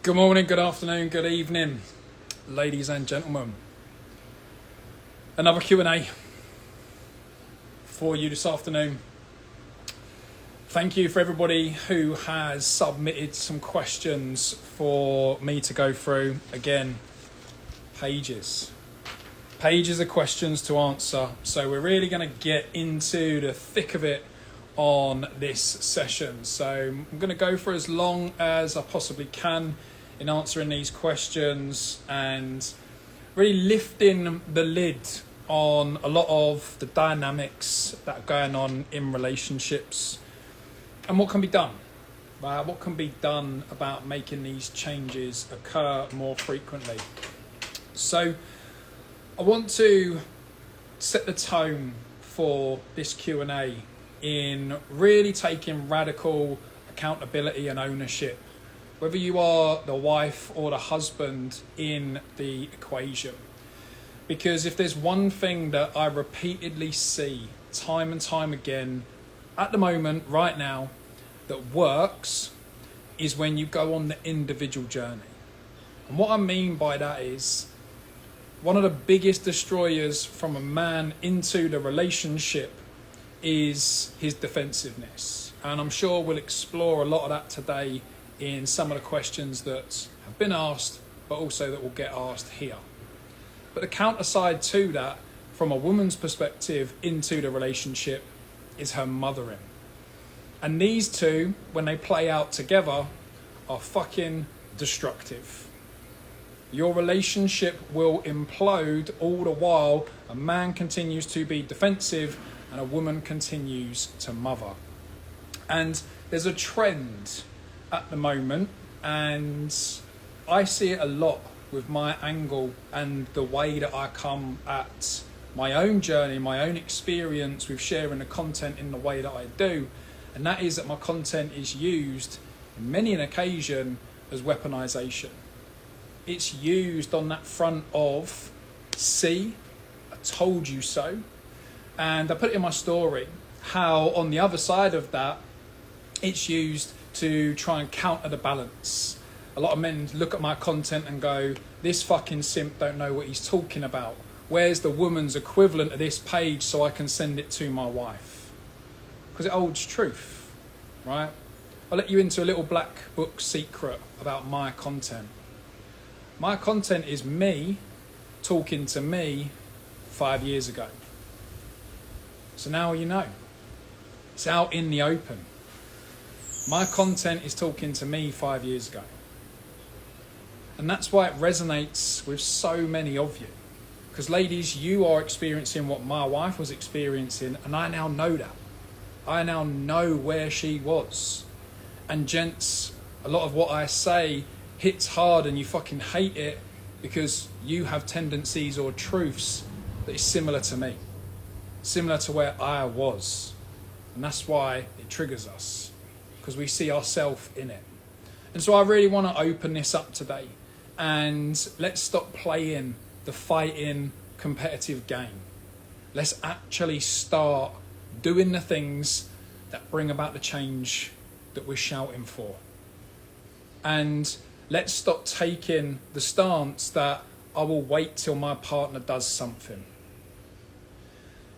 Good morning, good afternoon, good evening, ladies and gentlemen. Another Q&A for you this afternoon. Thank you for everybody who has submitted some questions for me to go through. Again, pages of questions to answer. So we're really going to get into the thick of it on this session. So I'm going to go for as long as I possibly can in answering these questions and really lifting the lid on a lot of the dynamics that are going on in relationships and what can be done. What can be done about making these changes occur more frequently. So I want to set the tone for this Q&A in really taking radical accountability and ownership, whether you are the wife or the husband in the equation. Because if there's one thing that I repeatedly see time and time again at the moment, right now, that works is when you go on the individual journey. And what I mean by that is one of the biggest destroyers from a man into the relationship is his defensiveness. And I'm sure we'll explore a lot of that today in some of the questions that have been asked, but also that will get asked here. But the counter side to that, from a woman's perspective into the relationship, is her mothering. And these two, when they play out together, are fucking destructive. Your relationship will implode all the while a man continues to be defensive and a woman continues to mother. And there's a trend at the moment, and I see it a lot with my angle and the way that I come at my own journey, my own experience with sharing the content in the way that I do, and that is that my content is used in many an occasion as weaponization. It's used on that front of, see, I told you so. And I put it in my story how on the other side of that, it's used to try and counter the balance. A lot of men look at my content and go, this fucking simp don't know what he's talking about. Where's the woman's equivalent of this page so I can send it to my wife? Because it holds truth, right? I'll let you into a little black book secret about my content. My content is me talking to me 5 years ago. So now you know. It's out in the open. My content is talking to me 5 years ago. And that's why it resonates with so many of you. Because ladies, you are experiencing what my wife was experiencing, and I now know that. I now know where she was. And gents, a lot of what I say hits hard and you fucking hate it because you have tendencies or truths that is similar to me. Similar to where I was. And that's why it triggers us. Because we see ourselves in it. And so I really want to open this up today. And let's stop playing the fighting competitive game. Let's actually start doing the things that bring about the change that we're shouting for. And let's stop taking the stance that I will wait till my partner does something.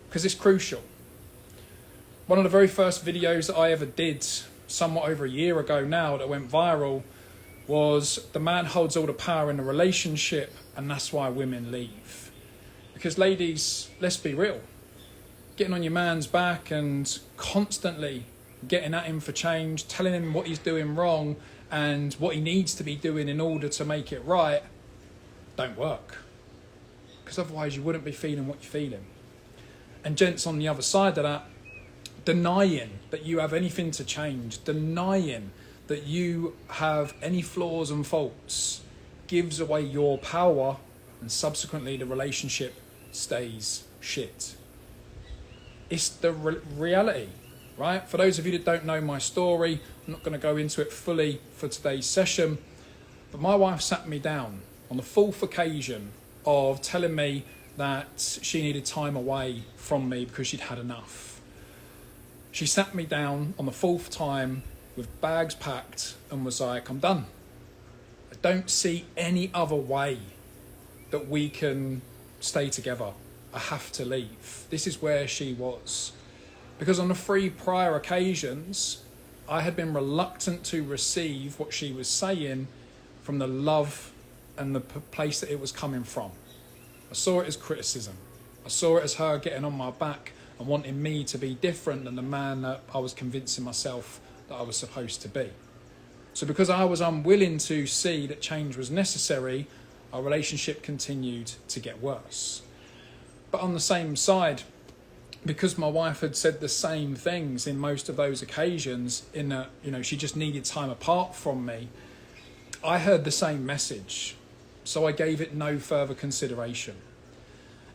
Because it's crucial. One of the very first videos that I ever did, somewhat over a year ago now, that went viral, was the man holds all the power in the relationship, and that's why women leave. Because ladies, let's be real, getting on your man's back and constantly getting at him for change, telling him what he's doing wrong and what he needs to be doing in order to make it right, don't work. Because otherwise you wouldn't be feeling what you're feeling. And gents on the other side of that, denying that you have anything to change, denying that you have any flaws and faults, gives away your power, and subsequently the relationship stays shit. It's the reality, right? For those of you that don't know my story, I'm not going to go into it fully for today's session, but my wife sat me down on the 4th occasion of telling me that she needed time away from me because she'd had enough. She sat me down on the 4th time with bags packed and was like, I'm done. I don't see any other way that we can stay together. I have to leave. This is where she was. Because on the 3 prior occasions, I had been reluctant to receive what she was saying from the love and the place that it was coming from. I saw it as criticism. I saw it as her getting on my back and wanting me to be different than the man that I was convincing myself that I was supposed to be. So because I was unwilling to see that change was necessary, our relationship continued to get worse. But on the same side, because my wife had said the same things in most of those occasions, in that, she just needed time apart from me, I heard the same message. So I gave it no further consideration.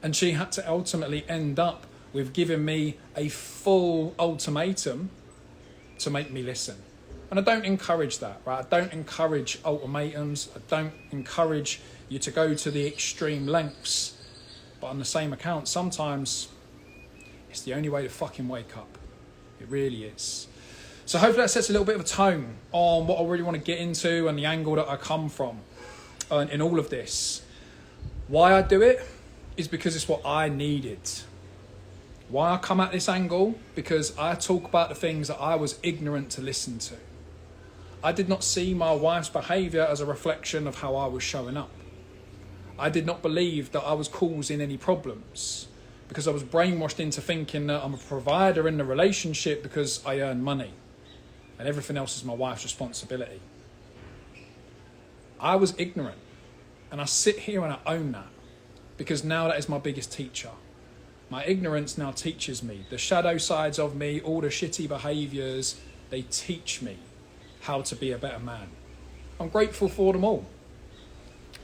And she had to ultimately end up with giving me a full ultimatum to make me listen. And I don't encourage that, right? I don't encourage ultimatums. I don't encourage you to go to the extreme lengths. But on the same account, sometimes it's the only way to fucking wake up. It really is. So hopefully that sets a little bit of a tone on what I really want to get into and the angle that I come from in all of this. Why I do it is because it's what I needed. Why I come at this angle? Because I talk about the things that I was ignorant to listen to. I did not see my wife's behaviour as a reflection of how I was showing up. I did not believe that I was causing any problems because I was brainwashed into thinking that I'm a provider in the relationship because I earn money and everything else is my wife's responsibility. I was ignorant, and I sit here and I own that because now that is my biggest teacher. My ignorance now teaches me the shadow sides of me, all the shitty behaviours. They teach me how to be a better man. I'm grateful for them all.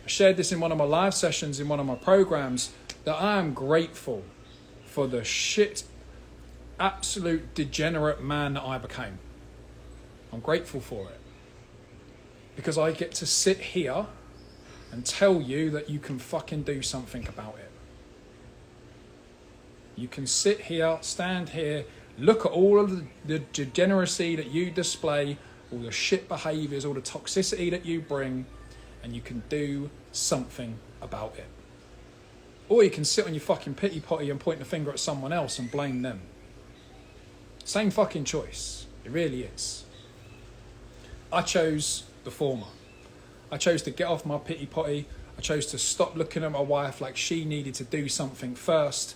I shared this in one of my live sessions in one of my programs, that I am grateful for the shit, absolute degenerate man that I became. I'm grateful for it. Because I get to sit here and tell you that you can fucking do something about it. You can sit here, stand here, look at all of the degeneracy that you display, all the shit behaviours, all the toxicity that you bring, and you can do something about it. Or you can sit on your fucking pity potty and point the finger at someone else and blame them. Same fucking choice. It really is. I chose the former. I chose to get off my pity potty. I chose to stop looking at my wife like she needed to do something first,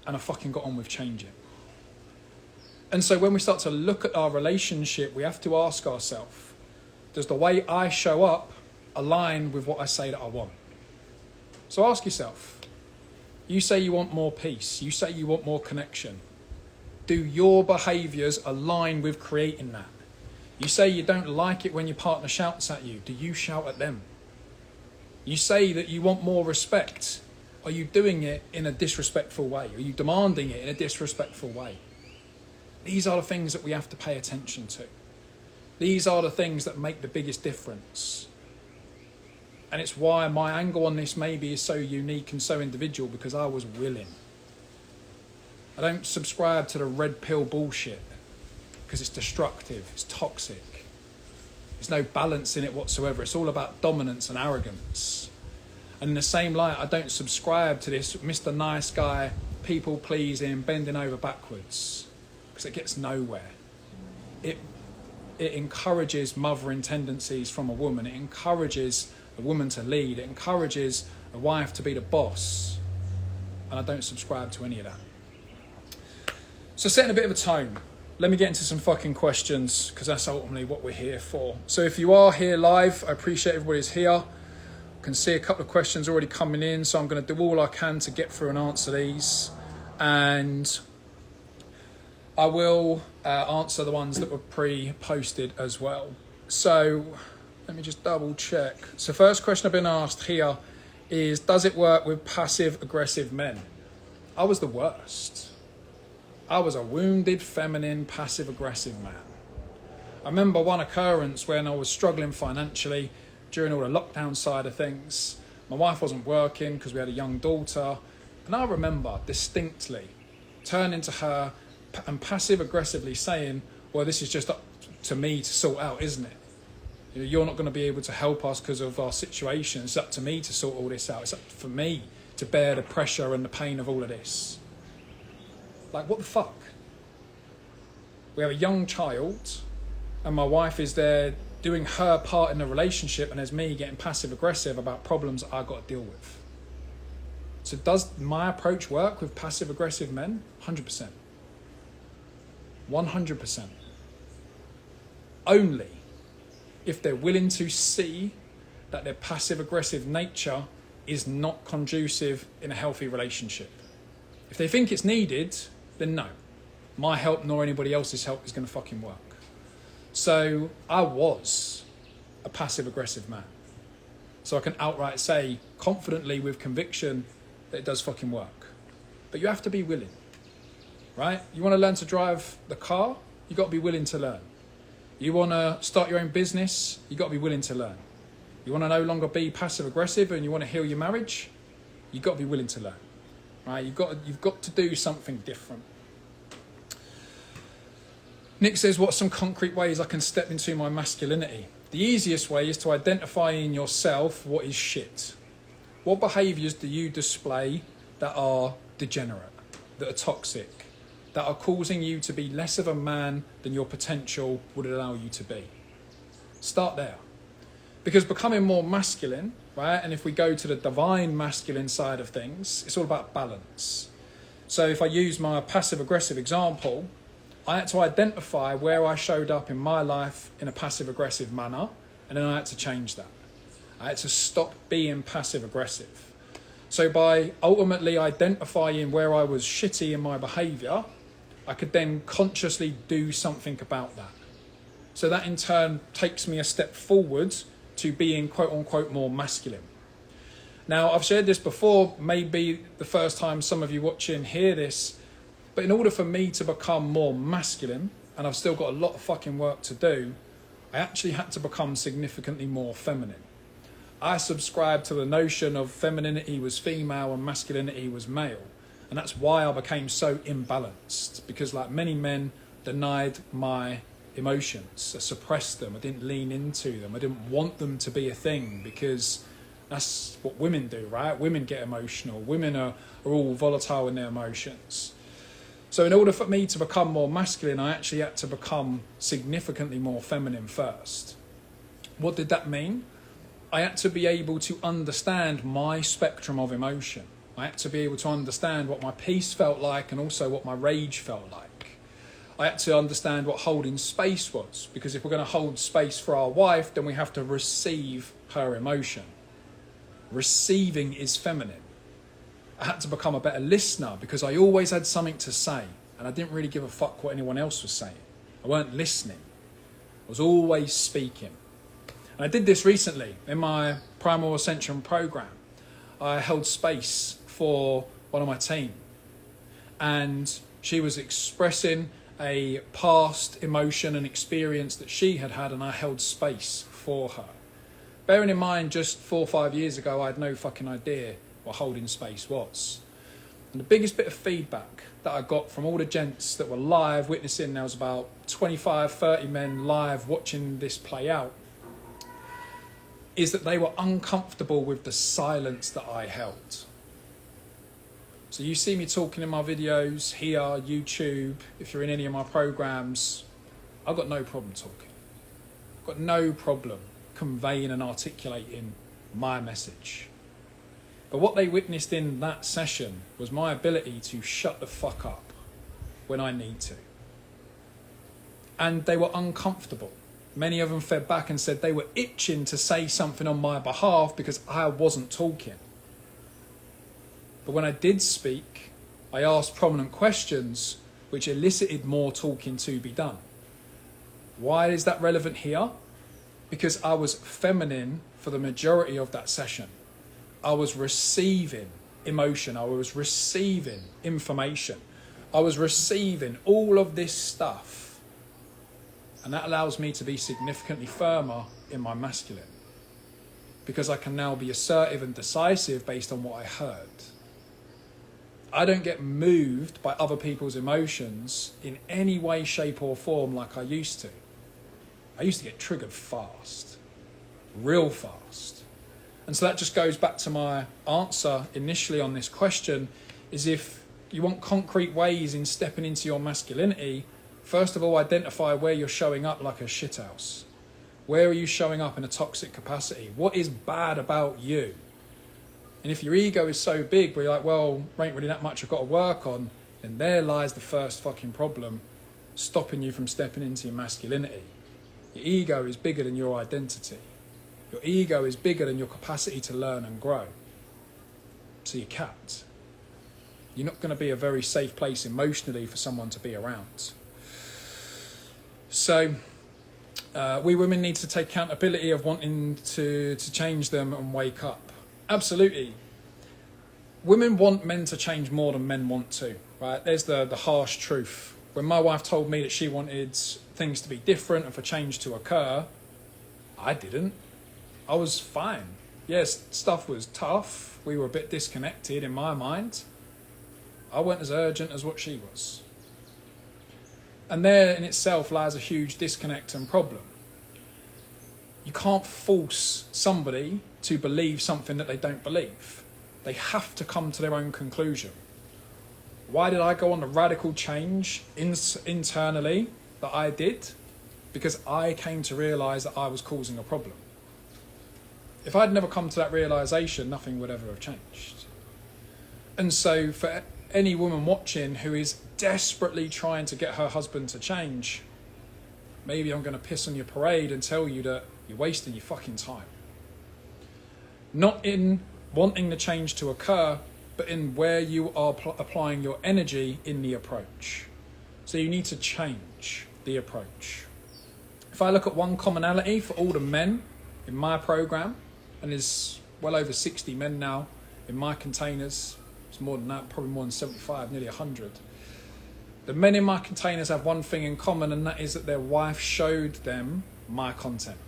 and I fucking got on with changing. And so when we start to look at our relationship, we have to ask ourselves, does the way I show up align with what I say that I want? So ask yourself, you say you want more peace, you say you want more connection. Do your behaviours align with creating that? You say you don't like it when your partner shouts at you. Do you shout at them? You say that you want more respect. Are you doing it in a disrespectful way? Are you demanding it in a disrespectful way? These are the things that we have to pay attention to. These are the things that make the biggest difference. And it's why my angle on this maybe is so unique and so individual, because I was willing. I don't subscribe to the red pill bullshit because it's destructive, it's toxic. There's no balance in it whatsoever. It's all about dominance and arrogance. And in the same light, I don't subscribe to this Mr. Nice Guy, people pleasing, bending over backwards, because it gets nowhere. It encourages mothering tendencies from a woman. It encourages a woman to lead. It encourages a wife to be the boss. And I don't subscribe to any of that. So setting a bit of a tone, let me get into some fucking questions, because that's ultimately what we're here for. So if you are here live, I appreciate everybody's here. I can see a couple of questions already coming in, so I'm going to do all I can to get through and answer these. And I will answer the ones that were pre-posted as well. So let me just double check. So first question I've been asked here is, does it work with passive aggressive men? I was the worst. I was a wounded, feminine, passive-aggressive man. I remember one occurrence when I was struggling financially during all the lockdown side of things. My wife wasn't working because we had a young daughter. And I remember distinctly turning to her and passive-aggressively saying, well, this is just up to me to sort out, isn't it? You know, you're not going to be able to help us because of our situation. It's up to me to sort all this out. It's up for me to bear the pressure and the pain of all of this. Like, what the fuck? We have a young child and my wife is there doing her part in the relationship, and there's me getting passive aggressive about problems I've got to deal with. So does my approach work with passive aggressive men? 100%. 100%. Only if they're willing to see that their passive aggressive nature is not conducive in a healthy relationship. If they think it's needed, then no. My help nor anybody else's help is going to fucking work. So I was a passive aggressive man. So I can outright say confidently with conviction that it does fucking work. But you have to be willing, right? You want to learn to drive the car, you got to be willing to learn. You want to start your own business, you got to be willing to learn. You want to no longer be passive aggressive and you want to heal your marriage, you got to be willing to learn, right? You've got to do something different. Nick says, what's some concrete ways I can step into my masculinity? The easiest way is to identify in yourself what is shit. What behaviours do you display that are degenerate, that are toxic, that are causing you to be less of a man than your potential would allow you to be? Start there. Because becoming more masculine, right, and if we go to the divine masculine side of things, it's all about balance. So if I use my passive aggressive example, I had to identify where I showed up in my life in a passive aggressive manner, and then I had to change that. I had to stop being passive aggressive. So by ultimately identifying where I was shitty in my behaviour, I could then consciously do something about that. So that in turn takes me a step forward to being quote unquote more masculine. Now, I've shared this before, maybe the first time some of you watching hear this, but in order for me to become more masculine, and I've still got a lot of fucking work to do, I actually had to become significantly more feminine. I subscribed to the notion of femininity was female and masculinity was male. And that's why I became so imbalanced, because like many men denied my emotions, I suppressed them, I didn't lean into them, I didn't want them to be a thing, because that's what women do, right? Women get emotional, women are all volatile in their emotions. So in order for me to become more masculine, I actually had to become significantly more feminine first. What did that mean? I had to be able to understand my spectrum of emotion. I had to be able to understand what my peace felt like and also what my rage felt like. I had to understand what holding space was, because if we're going to hold space for our wife, then we have to receive her emotion. Receiving is feminine. I had to become a better listener, because I always had something to say and I didn't really give a fuck what anyone else was saying. I weren't listening. I was always speaking. And I did this recently in my Primal Ascension program. I held space for one of my team, and she was expressing a past emotion and experience that she had had, and I held space for her. Bearing in mind, just 4 or 5 years ago, I had no fucking idea what holding space was. And the biggest bit of feedback that I got from all the gents that were live witnessing, there was about 25, 30 men live watching this play out, is that they were uncomfortable with the silence that I held. So you see me talking in my videos here, YouTube, if you're in any of my programs, I've got no problem talking. I've got no problem conveying and articulating my message. But what they witnessed in that session was my ability to shut the fuck up when I need to. And they were uncomfortable. Many of them fed back and said they were itching to say something on my behalf because I wasn't talking. But when I did speak, I asked prominent questions which elicited more talking to be done. Why is that relevant here? Because I was feminine for the majority of that session. I was receiving emotion. I was receiving information. I was receiving all of this stuff. And that allows me to be significantly firmer in my masculine, because I can now be assertive and decisive based on what I heard. I don't get moved by other people's emotions in any way, shape or form like I used to. I used to get triggered fast. real fast. And so that just goes back to my answer initially on this question, is if you want concrete ways in stepping into your masculinity, first of all, identify where you're showing up like a shithouse. Where are you showing up in a toxic capacity? What is bad about you? And if your ego is so big where you're like, well, there ain't really that much I've got to work on, then there lies the first fucking problem stopping you from stepping into your masculinity. Your ego is bigger than your identity. Your ego is bigger than your capacity to learn and grow. So you're capped. You're not going to be a very safe place emotionally for someone to be around. So we women need to take accountability of wanting to change them and wake up. Absolutely. Women want men to change more than men want to, right? There's the harsh truth. When my wife told me that she wanted things to be different and for change to occur, I didn't. I was fine. Yes, stuff was tough. We were a bit disconnected in my mind. I weren't as urgent as what she was. And there in itself lies a huge disconnect and problem. You can't force somebody to believe something that they don't believe. They have to come to their own conclusion. Why did I go on the radical change internally that I did? Because I came to realise that I was causing a problem. If I'd never come to that realisation, nothing would ever have changed. And so for any woman watching who is desperately trying to get her husband to change, maybe I'm going to piss on your parade and tell you that you're wasting your fucking time. Not in wanting the change to occur, but in where you are applying your energy in the approach. So you need to change the approach. If I look at one commonality for all the men in my program, and there's well over 60 men now in my containers, it's more than that, probably more than 75, nearly 100. The men in my containers have one thing in common, and that is that their wife showed them my content.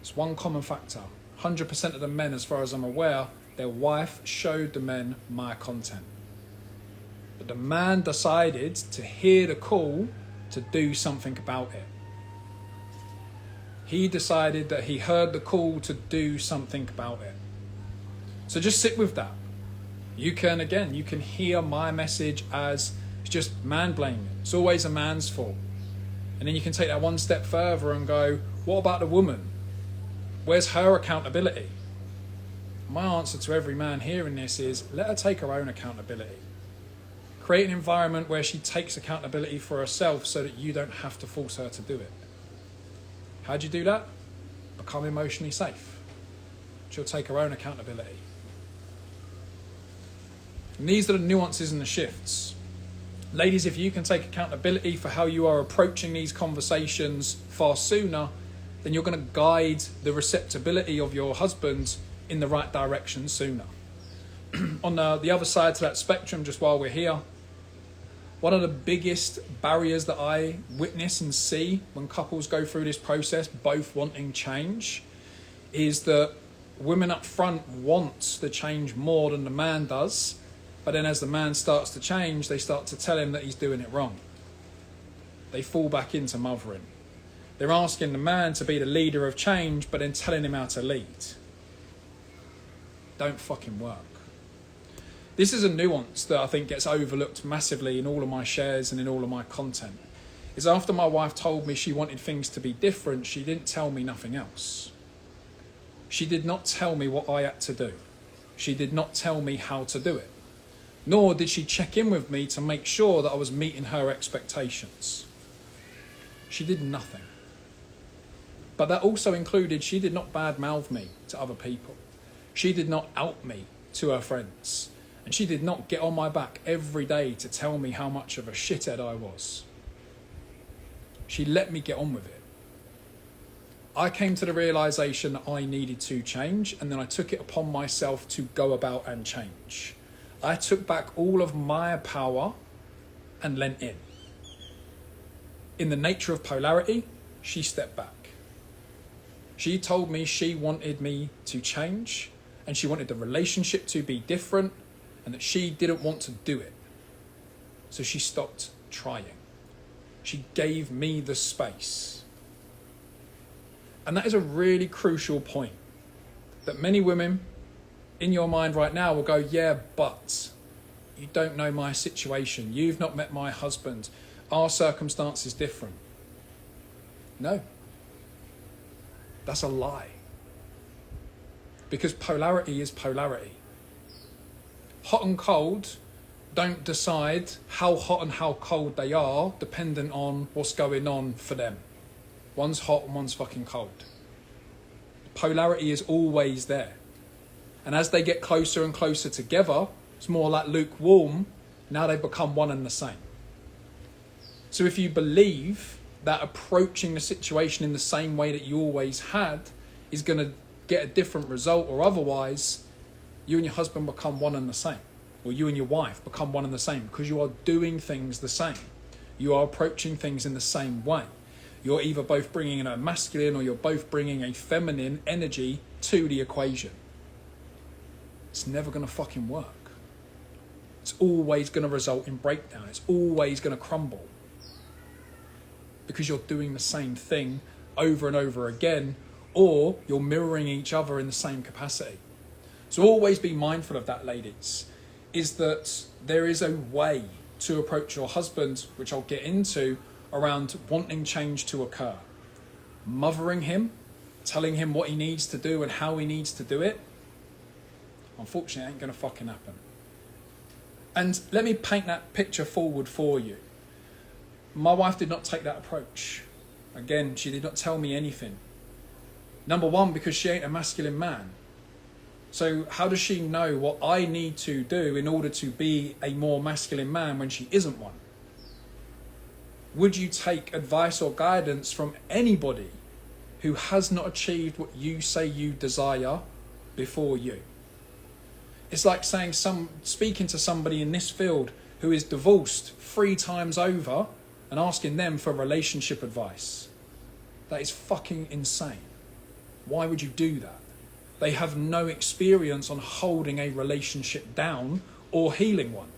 It's one common factor. 100% of the men, as far as I'm aware, their wife showed the men my content. But the man decided to hear the call to do something about it. He decided that he heard the call to do something about it. So just sit with that. You can hear my message as it's just man blaming. It's always a man's fault. And then you can take that one step further and go, what about the woman? Where's her accountability? My answer to every man hearing this is, let her take her own accountability. Create an environment where she takes accountability for herself so that you don't have to force her to do it. How do you do that? Become emotionally safe. She'll take her own accountability. And these are the nuances and the shifts. Ladies, if you can take accountability for how you are approaching these conversations far sooner, then you're going to guide the receptibility of your husband in the right direction sooner. On the other side to that spectrum, just while we're here, one of the biggest barriers that I witness and see when couples go through this process, both wanting change, is that women up front want the change more than the man does. But then as the man starts to change, they start to tell him that he's doing it wrong. They fall back into mothering. They're asking the man to be the leader of change, but then telling him how to lead. Don't fucking work. This is a nuance that I think gets overlooked massively in all of my shares and in all of my content. Is after my wife told me she wanted things to be different, she didn't tell me nothing else. She did not tell me what I had to do. She did not tell me how to do it. Nor did she check in with me to make sure that I was meeting her expectations. She did nothing. But that also included she did not badmouth me to other people. She did not out me to her friends. And she did not get on my back every day to tell me how much of a shithead I was. She let me get on with it. I came to the realisation that I needed to change, and then I took it upon myself to go about and change. I took back all of my power and lent in. In the nature of polarity, she stepped back. She told me she wanted me to change, and she wanted the relationship to be different, and that she didn't want to do it. So she stopped trying. She gave me the space. And that is a really crucial point that many women in your mind right now will go, yeah, but you don't know my situation. You've not met my husband. Our circumstance is different. No, that's a lie. Because polarity is polarity. Hot and cold don't decide how hot and how cold they are dependent on what's going on for them. One's hot and one's fucking cold. Polarity is always there. And as they get closer and closer together, it's more like lukewarm, now they become one and the same. So if you believe that approaching the situation in the same way that you always had is going to get a different result, or otherwise, you and your husband become one and the same. Or you and your wife become one and the same because you are doing things the same. You are approaching things in the same way. You're either both bringing in a masculine or you're both bringing a feminine energy to the equation. It's never going to fucking work. It's always going to result in breakdown. It's always going to crumble. Because you're doing the same thing over and over again, or you're mirroring each other in the same capacity. So always be mindful of that, ladies, is that there is a way to approach your husband, which I'll get into, around wanting change to occur. Mothering him, telling him what he needs to do and how he needs to do it, unfortunately, ain't going to fucking happen. And let me paint that picture forward for you. My wife did not take that approach. Again, she did not tell me anything. Number one, because she ain't a masculine man. So how does she know what I need to do in order to be a more masculine man when she isn't one? Would you take advice or guidance from anybody who has not achieved what you say you desire before you? It's like speaking to somebody in this field who is divorced 3 times over and asking them for relationship advice. That is fucking insane. Why would you do that? They have no experience on holding a relationship down or healing one.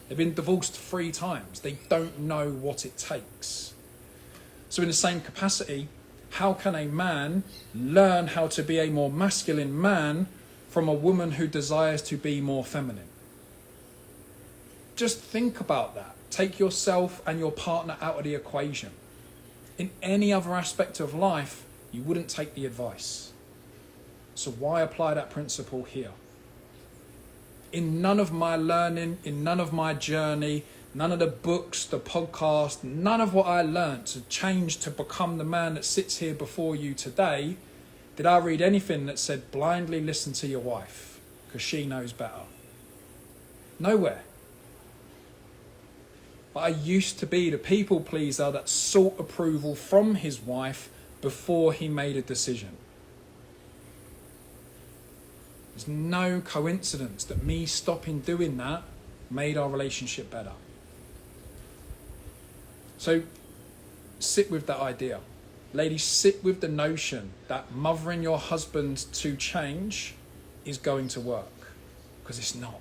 They've been divorced 3 times. They don't know what it takes. So in the same capacity, how can a man learn how to be a more masculine man from a woman who desires to be more feminine? Just think about that. Take yourself and your partner out of the equation. In any other aspect of life, you wouldn't take the advice. So why apply that principle here? In none of my learning, in none of my journey, none of the books, the podcast, none of what I learned to change to become the man that sits here before you today, did I read anything that said blindly listen to your wife because she knows better. Nowhere. But I used to be the people pleaser that sought approval from his wife before he made a decision. There's no coincidence that me stopping doing that made our relationship better. So sit with that idea. Ladies, sit with the notion that mothering your husband to change is going to work. Because it's not.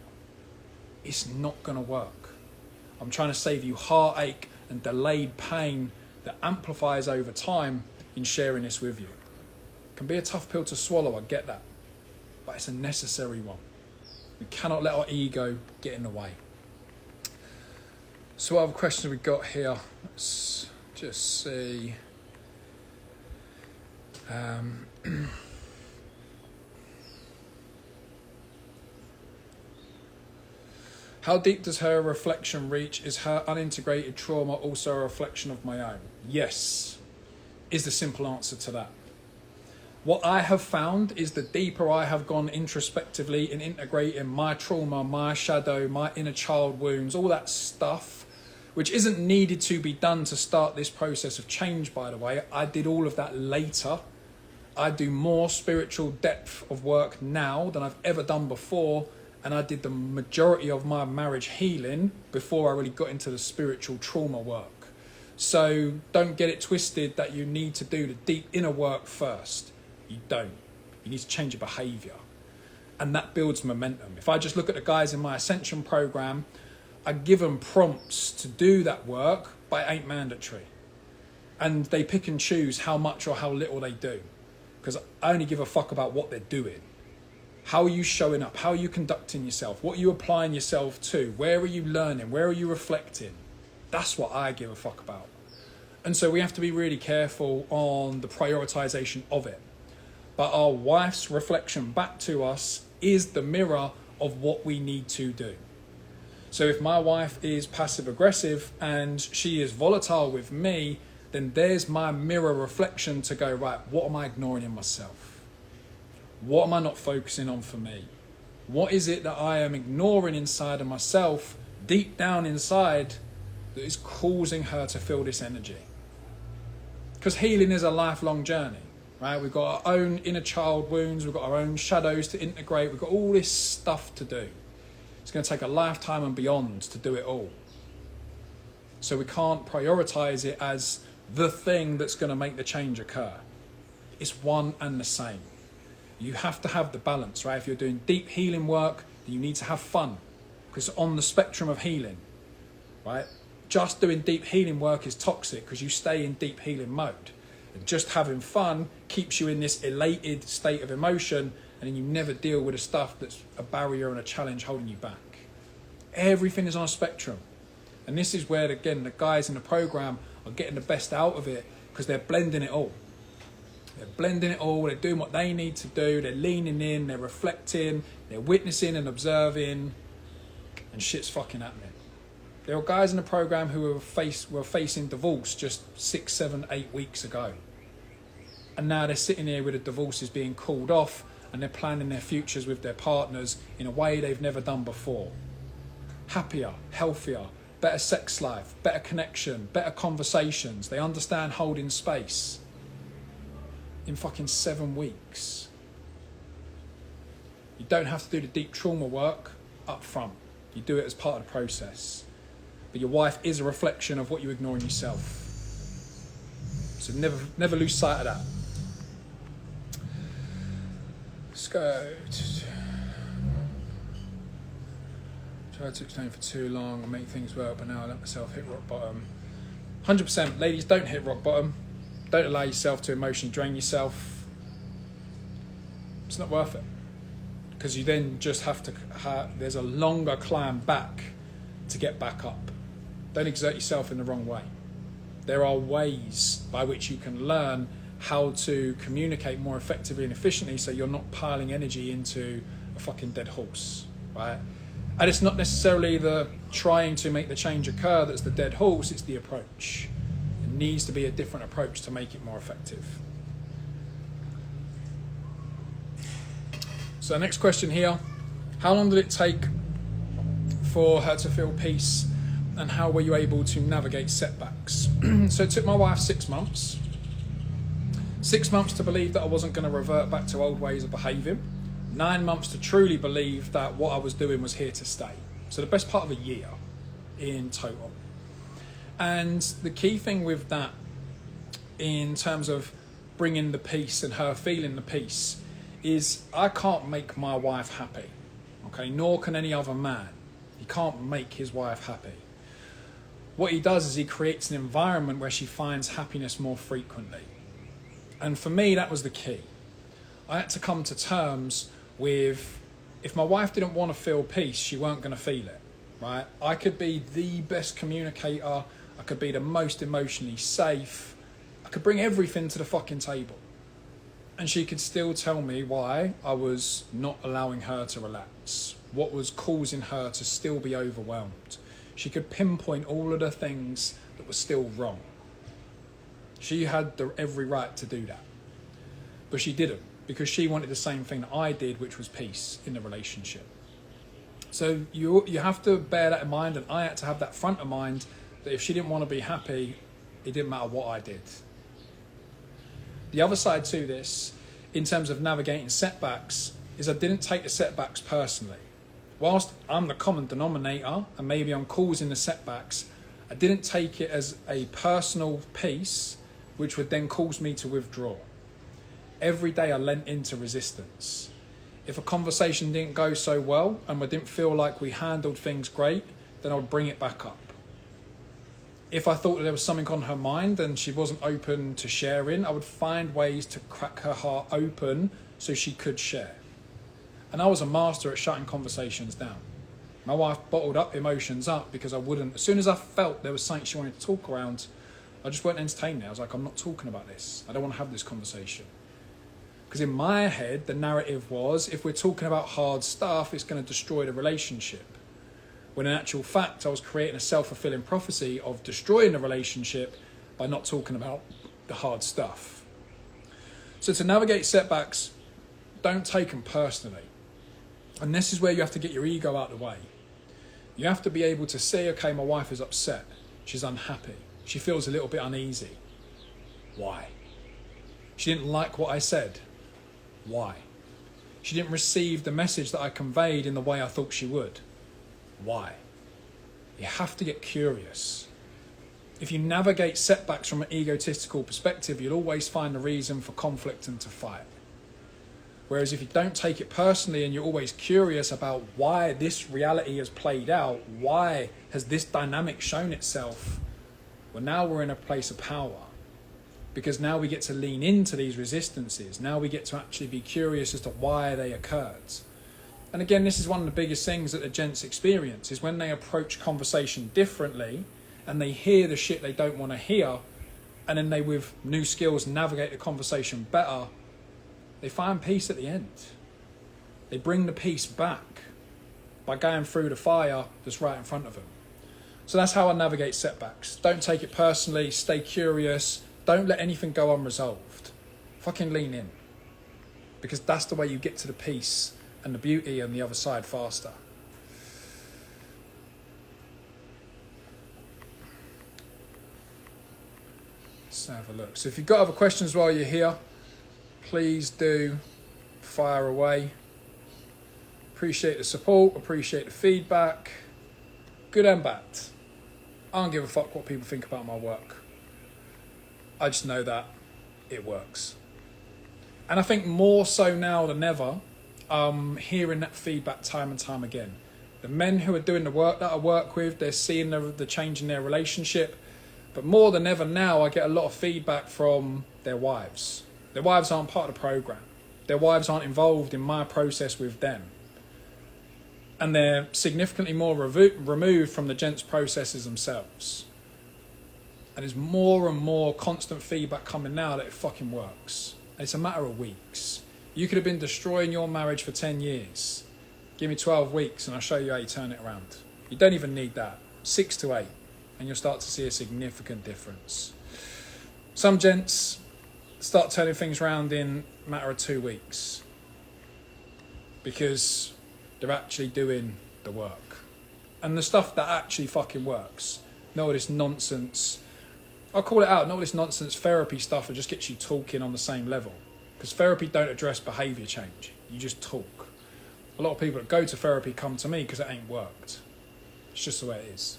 It's not going to work. I'm trying to save you heartache and delayed pain that amplifies over time in sharing this with you. It can be a tough pill to swallow, I get that. But it's a necessary one. We cannot let our ego get in the way. So what other questions have we got here? Let's just see. How deep does her reflection reach? Is her unintegrated trauma also a reflection of my own? Yes, is the simple answer to that. What I have found is the deeper I have gone introspectively in integrating my trauma, my shadow, my inner child wounds, all that stuff, which isn't needed to be done to start this process of change, by the way. I did all of that later. I do more spiritual depth of work now than I've ever done before. And I did the majority of my marriage healing before I really got into the spiritual trauma work. So don't get it twisted that you need to do the deep inner work first. You don't. You need to change your behaviour. And that builds momentum. If I just look at the guys in my Ascension program, I give them prompts to do that work, but it ain't mandatory. And they pick and choose how much or how little they do. because I only give a fuck about what they're doing. How are you showing up? How are you conducting yourself? What are you applying yourself to? Where are you learning? Where are you reflecting? That's what I give a fuck about. And so we have to be really careful on the prioritization of it. But our wife's reflection back to us is the mirror of what we need to do. So if my wife is passive aggressive and she is volatile with me, then there's my mirror reflection to go, right, what am I ignoring in myself? What am I not focusing on for me? What is it that I am ignoring inside of myself, deep down inside, that is causing her to feel this energy? Because healing is a lifelong journey, right? We've got our own inner child wounds, we've got our own shadows to integrate, we've got all this stuff to do. It's going to take a lifetime and beyond to do it all. So we can't prioritize it as the thing that's going to make the change occur. It's one and the same. You have to have the balance, right? If you're doing deep healing work, then you need to have fun, because on the spectrum of healing, right? Just doing deep healing work is toxic because you stay in deep healing mode. And just having fun keeps you in this elated state of emotion, and then you never deal with the stuff that's a barrier and a challenge holding you back. Everything is on a spectrum. And this is where, again, the guys in the program are getting the best out of it, because they're blending it all. They're blending it all, they're doing what they need to do, they're leaning in, they're reflecting, they're witnessing and observing, and shit's fucking happening. There are guys in the program who were facing divorce just 6, 7, 8 weeks ago. And now they're sitting here with the divorces being called off, and they're planning their futures with their partners in a way they've never done before. Happier, healthier, better sex life, better connection, better conversations. They understand holding space. In fucking 7 weeks. You don't have to do the deep trauma work up front. You do it as part of the process. But your wife is a reflection of what you ignore in yourself. So never lose sight of that. Let's go. Tried to explain for too long and make things work, but now I let myself hit rock bottom. 100%, ladies, don't hit rock bottom. Don't allow yourself to emotionally drain yourself. It's not worth it. Because you then just have to, there's a longer climb back to get back up. Don't exert yourself in the wrong way. There are ways by which you can learn how to communicate more effectively and efficiently, so you're not piling energy into a fucking dead horse, right? And it's not necessarily the trying to make the change occur that's the dead horse, it's the approach. Needs to be a different approach to make it more effective. So next question here, how long did it take for her to feel peace, and how were you able to navigate setbacks? So it took my wife 6 months. 6 months to believe that I wasn't going to revert back to old ways of behaving. 9 months to truly believe that what I was doing was here to stay. So the best part of a year in total. And the key thing with that, in terms of bringing the peace and her feeling the peace, is I can't make my wife happy, okay? Nor can any other man. He can't make his wife happy. What he does is he creates an environment where she finds happiness more frequently. And for me, that was the key. I had to come to terms with, if my wife didn't want to feel peace, she weren't going to feel it, right? I could be the best communicator, I could be the most emotionally safe, I could bring everything to the fucking table, and she could still tell me why I was not allowing her to relax, what was causing her to still be overwhelmed. She could pinpoint all of the things that were still wrong. She had every right to do that, but she didn't, because she wanted the same thing that I did, which was peace in the relationship. So you have to bear that in mind, and I had to have that front of mind, that if she didn't want to be happy, it didn't matter what I did. The other side to this, in terms of navigating setbacks, is I didn't take the setbacks personally. Whilst I'm the common denominator, and maybe I'm causing the setbacks, I didn't take it as a personal piece, which would then cause me to withdraw. Every day I lent into resistance. If a conversation didn't go so well, and we didn't feel like we handled things great, then I would bring it back up. If I thought that there was something on her mind and she wasn't open to sharing, I would find ways to crack her heart open so she could share. And I was a master at shutting conversations down. My wife bottled up emotions up because I wouldn't. As soon as I felt there was something she wanted to talk around, I just weren't entertaining it. I was like, I'm not talking about this. I don't want to have this conversation. Because in my head, the narrative was, if we're talking about hard stuff, it's going to destroy the relationship. When in actual fact, I was creating a self-fulfilling prophecy of destroying the relationship by not talking about the hard stuff. So to navigate setbacks, don't take them personally. And this is where you have to get your ego out of the way. You have to be able to say, okay, my wife is upset. She's unhappy. She feels a little bit uneasy. Why? She didn't like what I said. Why? She didn't receive the message that I conveyed in the way I thought she would. Why? You have to get curious. If you navigate setbacks from an egotistical perspective, you'll always find a reason for conflict and to fight. Whereas if you don't take it personally and you're always curious about why this reality has played out, why has this dynamic shown itself, well, now we're in a place of power. Because now we get to lean into these resistances. Now we get to actually be curious as to why they occurred. And again, this is one of the biggest things that the gents experience, is when they approach conversation differently and they hear the shit they don't want to hear, and then they, with new skills, navigate the conversation better, they find peace at the end. They bring the peace back by going through the fire that's right in front of them. So that's how I navigate setbacks. Don't take it personally, stay curious, don't let anything go unresolved. Fucking lean in. Because that's the way you get to the peace and the beauty on the other side faster. Let's have a look. So if you've got other questions while you're here, please do fire away. Appreciate the support, appreciate the feedback, good and bad. I don't give a fuck what people think about my work. I just know that it works. And I think more so now than ever, hearing that feedback time and time again. The men who are doing the work that I work with, they're seeing the change in their relationship. But more than ever now, I get a lot of feedback from their wives. Their wives aren't part of the program. Their wives aren't involved in my process with them. And they're significantly more removed from the gents' processes themselves. And there's more and more constant feedback coming now that it fucking works. And it's a matter of weeks. You could have been destroying your marriage for 10 years. Give me 12 weeks and I'll show you how you turn it around. You don't even need that. 6 to 8. And you'll start to see a significant difference. Some gents start turning things around in a matter of 2 weeks. Because they're actually doing the work. And the stuff that actually fucking works. Not all this nonsense. I'll call it out. Not all this nonsense therapy stuff that just gets you talking on the same level. Because therapy don't address behaviour change. You just talk. A lot of people that go to therapy come to me because it ain't worked. It's just the way it is.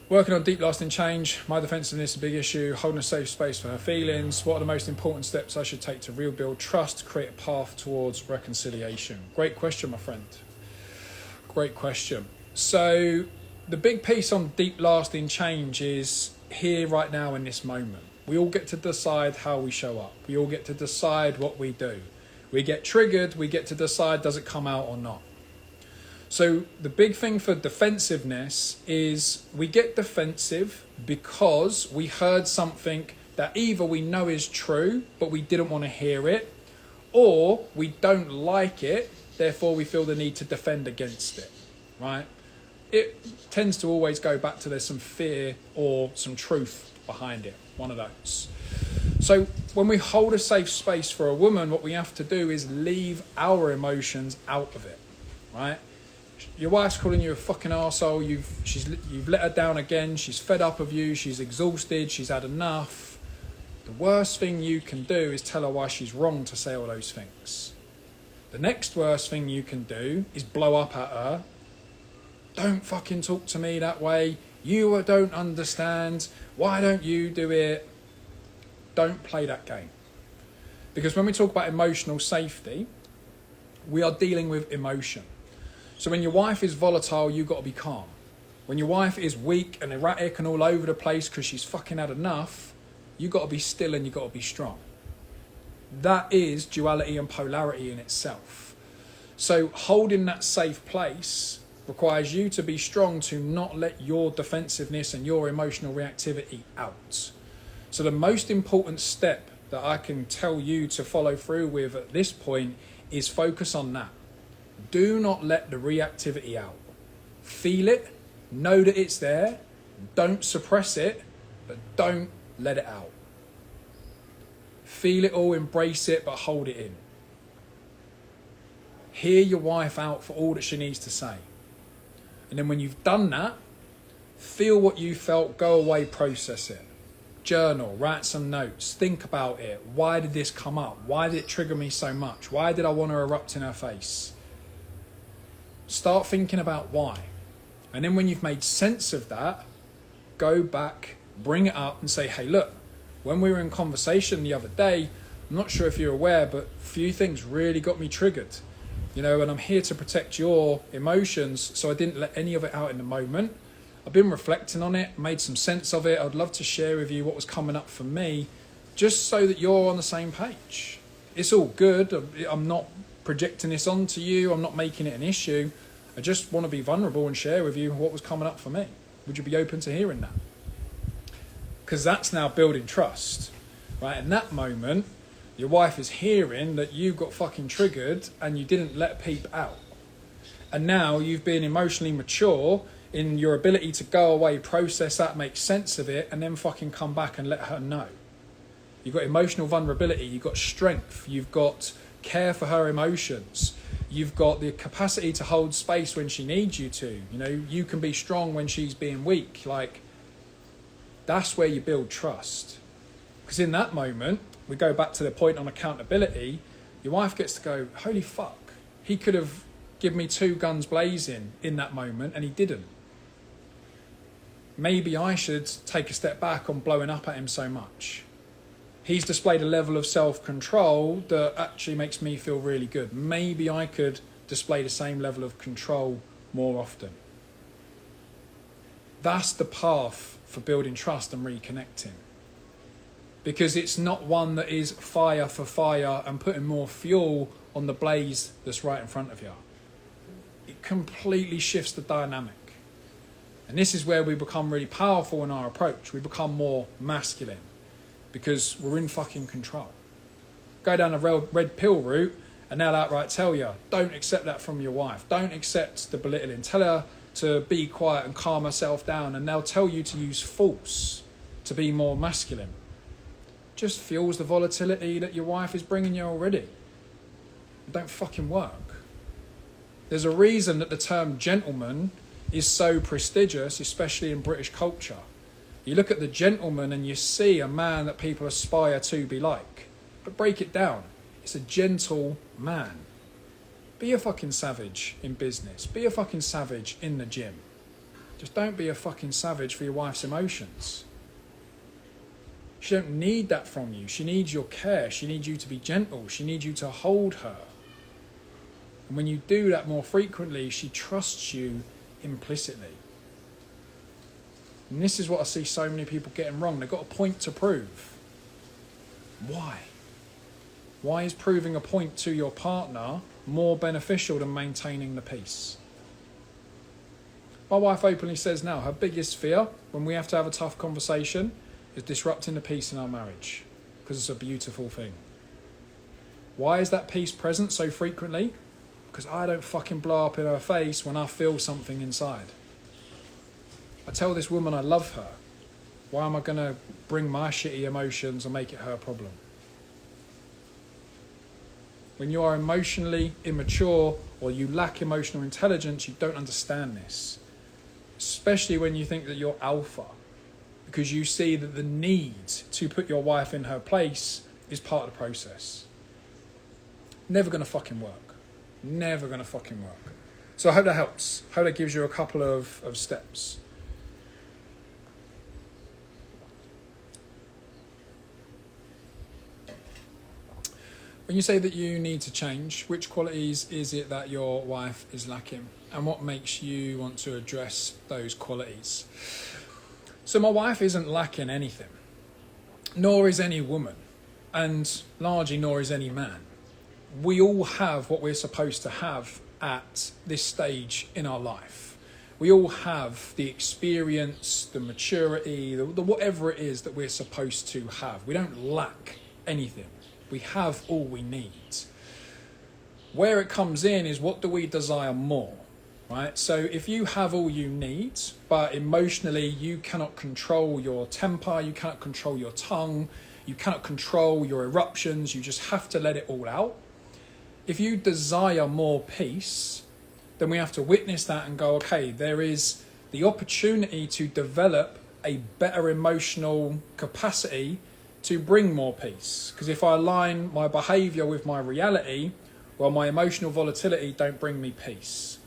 Working on deep lasting change. My defensiveness is a big issue. Holding a safe space for her feelings. What are the most important steps I should take to rebuild trust, create a path towards reconciliation? Great question, my friend. Great question. So the big piece on deep lasting change is here right now in this moment. We all get to decide how we show up. We all get to decide what we do. We get triggered. We get to decide, does it come out or not? So the big thing for defensiveness is we get defensive because we heard something that either we know is true, but we didn't want to hear it, or we don't like it, therefore we feel the need to defend against it, right? It tends to always go back to there's some fear or some truth behind it, one of those. So when we hold a safe space for a woman, what we have to do is leave our emotions out of it, right? Your wife's calling you a fucking arsehole. You've let her down again. She's fed up of you. She's exhausted. She's had enough. The worst thing you can do is tell her why she's wrong to say all those things. The next worst thing you can do is blow up at her. Don't fucking talk to me that way. You don't understand. Why don't you do it? Don't play that game. Because when we talk about emotional safety, we are dealing with emotion. So when your wife is volatile, you've got to be calm. When your wife is weak and erratic and all over the place because she's fucking had enough, you got to be still and you got to be strong. That is duality and polarity in itself. So holding that safe place requires you to be strong to not let your defensiveness and your emotional reactivity out. So the most important step that I can tell you to follow through with at this point is focus on that. Do not let the reactivity out. Feel it, know that it's there, don't suppress it, but don't let it out. Feel it all, embrace it, but hold it in. Hear your wife out for all that she needs to say. And then when you've done that, feel what you felt, go away, process it. Journal, write some notes, think about it. Why did this come up? Why did it trigger me so much? Why did I want to erupt in her face? Start thinking about why. And then when you've made sense of that, go back, bring it up and say, hey, look, when we were in conversation the other day, I'm not sure if you're aware, but a few things really got me triggered. And I'm here to protect your emotions, so I didn't let any of it out in the moment. I've been reflecting on it, made some sense of it. I'd love to share with you what was coming up for me, just so that you're on the same page. It's all good. I'm not projecting this onto you. I'm not making it an issue. I just want to be vulnerable and share with you what was coming up for me. Would you be open to hearing that? Because that's now building trust, right? In that moment, your wife is hearing that you got fucking triggered and you didn't let peep out. And now you've been emotionally mature in your ability to go away, process that, make sense of it, and then fucking come back and let her know. You've got emotional vulnerability, you've got strength, you've got care for her emotions, you've got the capacity to hold space when she needs you to. You can be strong when she's being weak. That's where you build trust. Because in that moment, we go back to the point on accountability, your wife gets to go, holy fuck, he could have given me 2 guns blazing in that moment and he didn't. Maybe I should take a step back on blowing up at him so much. He's displayed a level of self-control that actually makes me feel really good. Maybe I could display the same level of control more often. That's the path for building trust and reconnecting. Because it's not one that is fire for fire and putting more fuel on the blaze that's right in front of you. It completely shifts the dynamic. And this is where we become really powerful in our approach. We become more masculine because we're in fucking control. Go down the red pill route and they'll outright tell you, don't accept that from your wife. Don't accept the belittling. Tell her to be quiet and calm herself down, and they'll tell you to use force to be more masculine. Just fuels the volatility that your wife is bringing you already. It don't fucking work. There's a reason that the term gentleman is so prestigious, especially in British culture. You look at the gentleman and you see a man that people aspire to be like. But break it down. It's a gentle man. Be a fucking savage in business. Be a fucking savage in the gym. Just don't be a fucking savage for your wife's emotions. She don't need that from you. She needs your care. She needs you to be gentle. She needs you to hold her. And when you do that more frequently, she trusts you implicitly. And this is what I see so many people getting wrong. They've got a point to prove. Why? Why is proving a point to your partner more beneficial than maintaining the peace? My wife openly says now her biggest fear when we have to have a tough conversation is disrupting the peace in our marriage, because it's a beautiful thing. Why is that peace present so frequently? Because I don't fucking blow up in her face when I feel something inside. I tell this woman I love her. Why am I going to bring my shitty emotions and make it her problem? When you are emotionally immature or you lack emotional intelligence, you don't understand this. Especially when you think that you're alpha. Because you see that the need to put your wife in her place is part of the process. Never going to fucking work. Never going to fucking work. So I hope that helps. I hope that gives you a couple of steps. When you say that you need to change, which qualities is it that your wife is lacking? And what makes you want to address those qualities? So my wife isn't lacking anything, nor is any woman, and largely nor is any man. We all have what we're supposed to have at this stage in our life. We all have the experience, the maturity, the whatever it is that we're supposed to have. We don't lack anything. We have all we need. Where it comes in is, what do we desire more? Right? So if you have all you need, but emotionally you cannot control your temper, you cannot control your tongue, you cannot control your eruptions, you just have to let it all out. If you desire more peace, then we have to witness that and go, okay, there is the opportunity to develop a better emotional capacity to bring more peace. Because if I align my behavior with my reality, well, my emotional volatility don't bring me peace.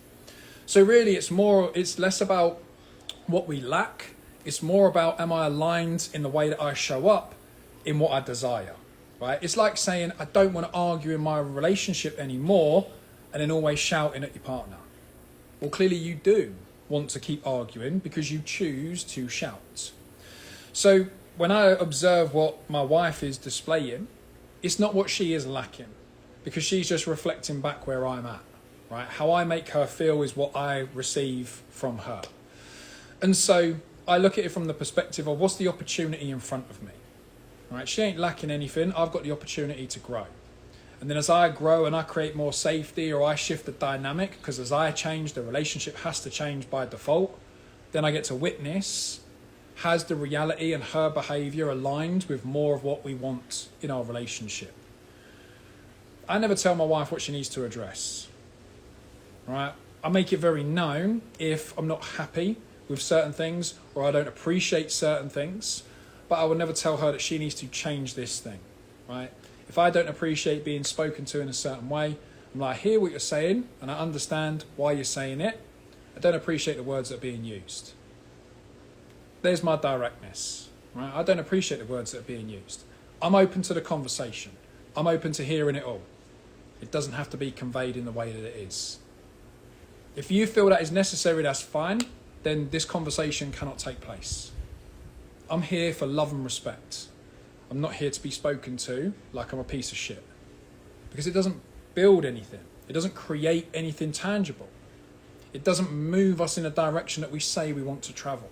So really it's less about what we lack. It's more about, am I aligned in the way that I show up in what I desire, right? It's like saying, I don't want to argue in my relationship anymore, and then always shouting at your partner. Well, clearly you do want to keep arguing because you choose to shout. So when I observe what my wife is displaying, it's not what she is lacking, because she's just reflecting back where I'm at. Right? How I make her feel is what I receive from her. And so I look at it from the perspective of, what's the opportunity in front of me? Right? She ain't lacking anything. I've got the opportunity to grow. And then as I grow and I create more safety, or I shift the dynamic, because as I change, the relationship has to change by default, then I get to witness, has the reality and her behavior aligned with more of what we want in our relationship? I never tell my wife what she needs to address. Right? I make it very known if I'm not happy with certain things, or I don't appreciate certain things, but I will never tell her that she needs to change this thing. Right? If I don't appreciate being spoken to in a certain way, I'm like, I hear what you're saying and I understand why you're saying it. I don't appreciate the words that are being used. There's my directness. Right? I don't appreciate the words that are being used. I'm open to the conversation. I'm open to hearing it all. It doesn't have to be conveyed in the way that it is. If you feel that is necessary, that's fine. Then this conversation cannot take place. I'm here for love and respect. I'm not here to be spoken to like I'm a piece of shit. Because it doesn't build anything. It doesn't create anything tangible. It doesn't move us in a direction that we say we want to travel.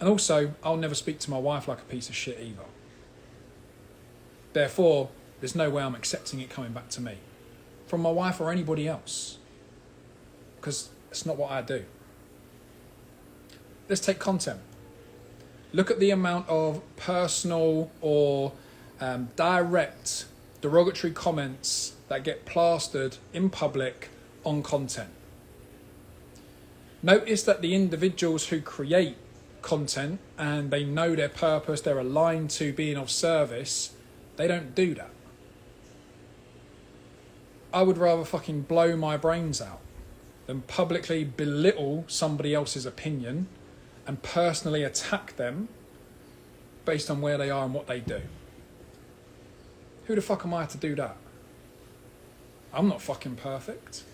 And also, I'll never speak to my wife like a piece of shit either. Therefore, there's no way I'm accepting it coming back to me from my wife or anybody else. Because it's not what I do. Let's take content. Look at the amount of personal or direct derogatory comments that get plastered in public on content. Notice that the individuals who create content and they know their purpose, they're aligned to being of service, they don't do that. I would rather fucking blow my brains out than publicly belittle somebody else's opinion and personally attack them based on where they are and what they do. Who the fuck am I to do that? I'm not fucking perfect.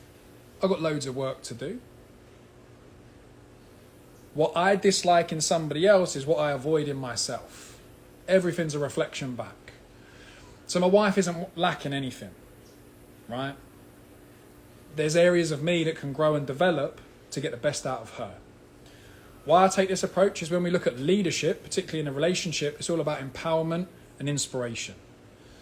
I've got loads of work to do. What I dislike in somebody else is what I avoid in myself. Everything's a reflection back. So my wife isn't lacking anything, right? There's areas of me that can grow and develop to get the best out of her. Why I take this approach is when we look at leadership, particularly in a relationship, it's all about empowerment and inspiration.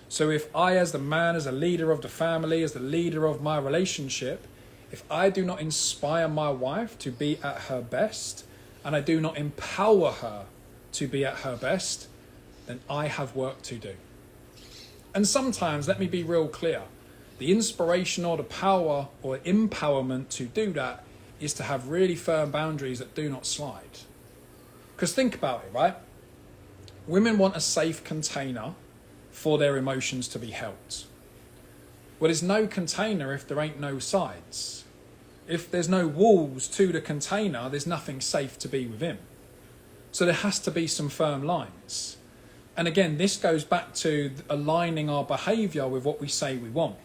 So if I, as the man, as a leader of the family, as the leader of my relationship, if I do not inspire my wife to be at her best, and I do not empower her to be at her best, then I have work to do. And sometimes, let me be real clear, the inspiration or the power or empowerment to do that is to have really firm boundaries that do not slide. Because think about it, right? Women want a safe container for their emotions to be held. Well, there's no container if there ain't no sides. If there's no walls to the container, there's nothing safe to be within. So there has to be some firm lines. And again, this goes back to aligning our behaviour with what we say we want.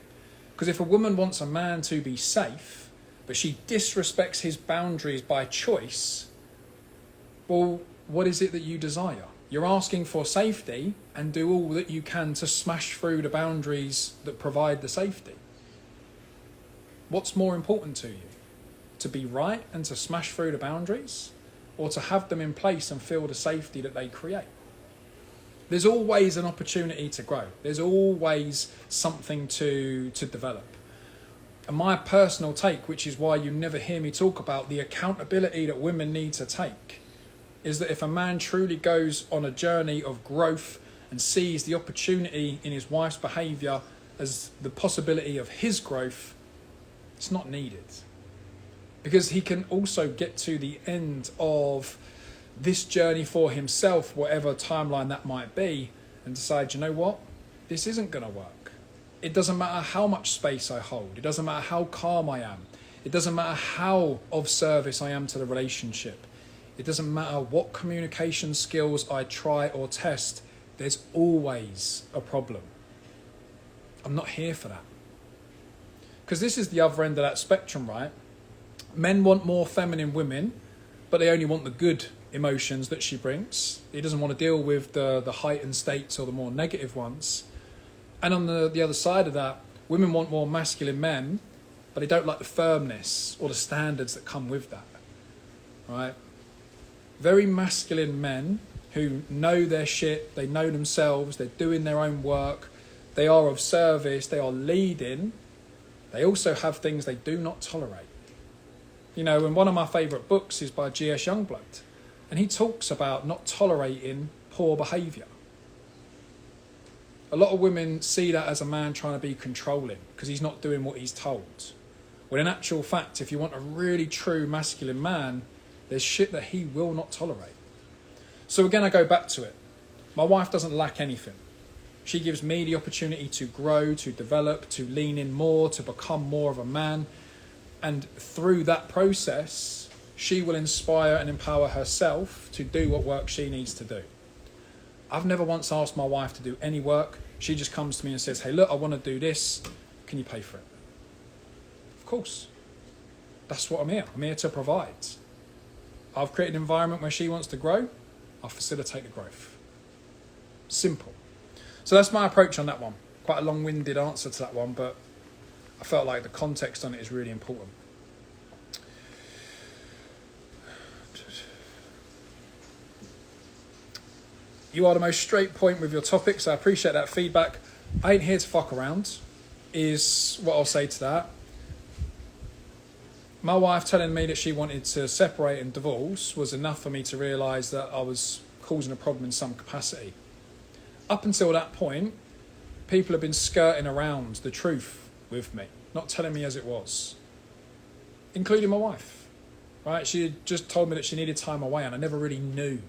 Because if a woman wants a man to be safe, but she disrespects his boundaries by choice, well, what is it that you desire? You're asking for safety, and do all that you can to smash through the boundaries that provide the safety. What's more important to you? To be right and to smash through the boundaries, or to have them in place and feel the safety that they create? There's always an opportunity to grow. There's always something to develop. And my personal take, which is why you never hear me talk about the accountability that women need to take, is that if a man truly goes on a journey of growth and sees the opportunity in his wife's behaviour as the possibility of his growth, it's not needed. Because he can also get to the end of this journey for himself, whatever timeline that might be, and decide, you know what, this isn't going to work. It doesn't matter how much space I hold. It doesn't matter how calm I am. It doesn't matter how of service I am to the relationship. It doesn't matter what communication skills I try or test. There's always a problem. I'm not here for that. Because this is the other end of that spectrum, right? Men want more feminine women, but they only want the good emotions that she brings. He doesn't want to deal with the heightened states or the more negative ones. And on the other side of that, women want more masculine men, but they don't like the firmness or the standards that come with that, right? Very masculine men who know their shit, they know themselves, they're doing their own work, they are of service, they are leading. They also have things they do not tolerate. You know, and one of my favourite books is by G.S. Youngblood, and he talks about not tolerating poor behaviour. A lot of women see that as a man trying to be controlling because he's not doing what he's told. When in actual fact, if you want a really true masculine man, there's shit that he will not tolerate. So again, I go back to it. My wife doesn't lack anything. She gives me the opportunity to grow, to develop, to lean in more, to become more of a man. And through that process, she will inspire and empower herself to do what work she needs to do. I've never once asked my wife to do any work. She just comes to me and says, hey, look, I want to do this. Can you pay for it? Of course. That's what I'm here. I'm here to provide. I've created an environment where she wants to grow. I'll facilitate the growth. Simple. So that's my approach on that one. Quite a long-winded answer to that one, but I felt like the context on it is really important. You are the most straight point with your topics. I appreciate that feedback. I ain't here to fuck around, is what I'll say to that. My wife telling me that she wanted to separate and divorce was enough for me to realise that I was causing a problem in some capacity. Up until that point, people have been skirting around the truth with me, not telling me as it was, including my wife. Right? She had just told me that she needed time away, and I never really knew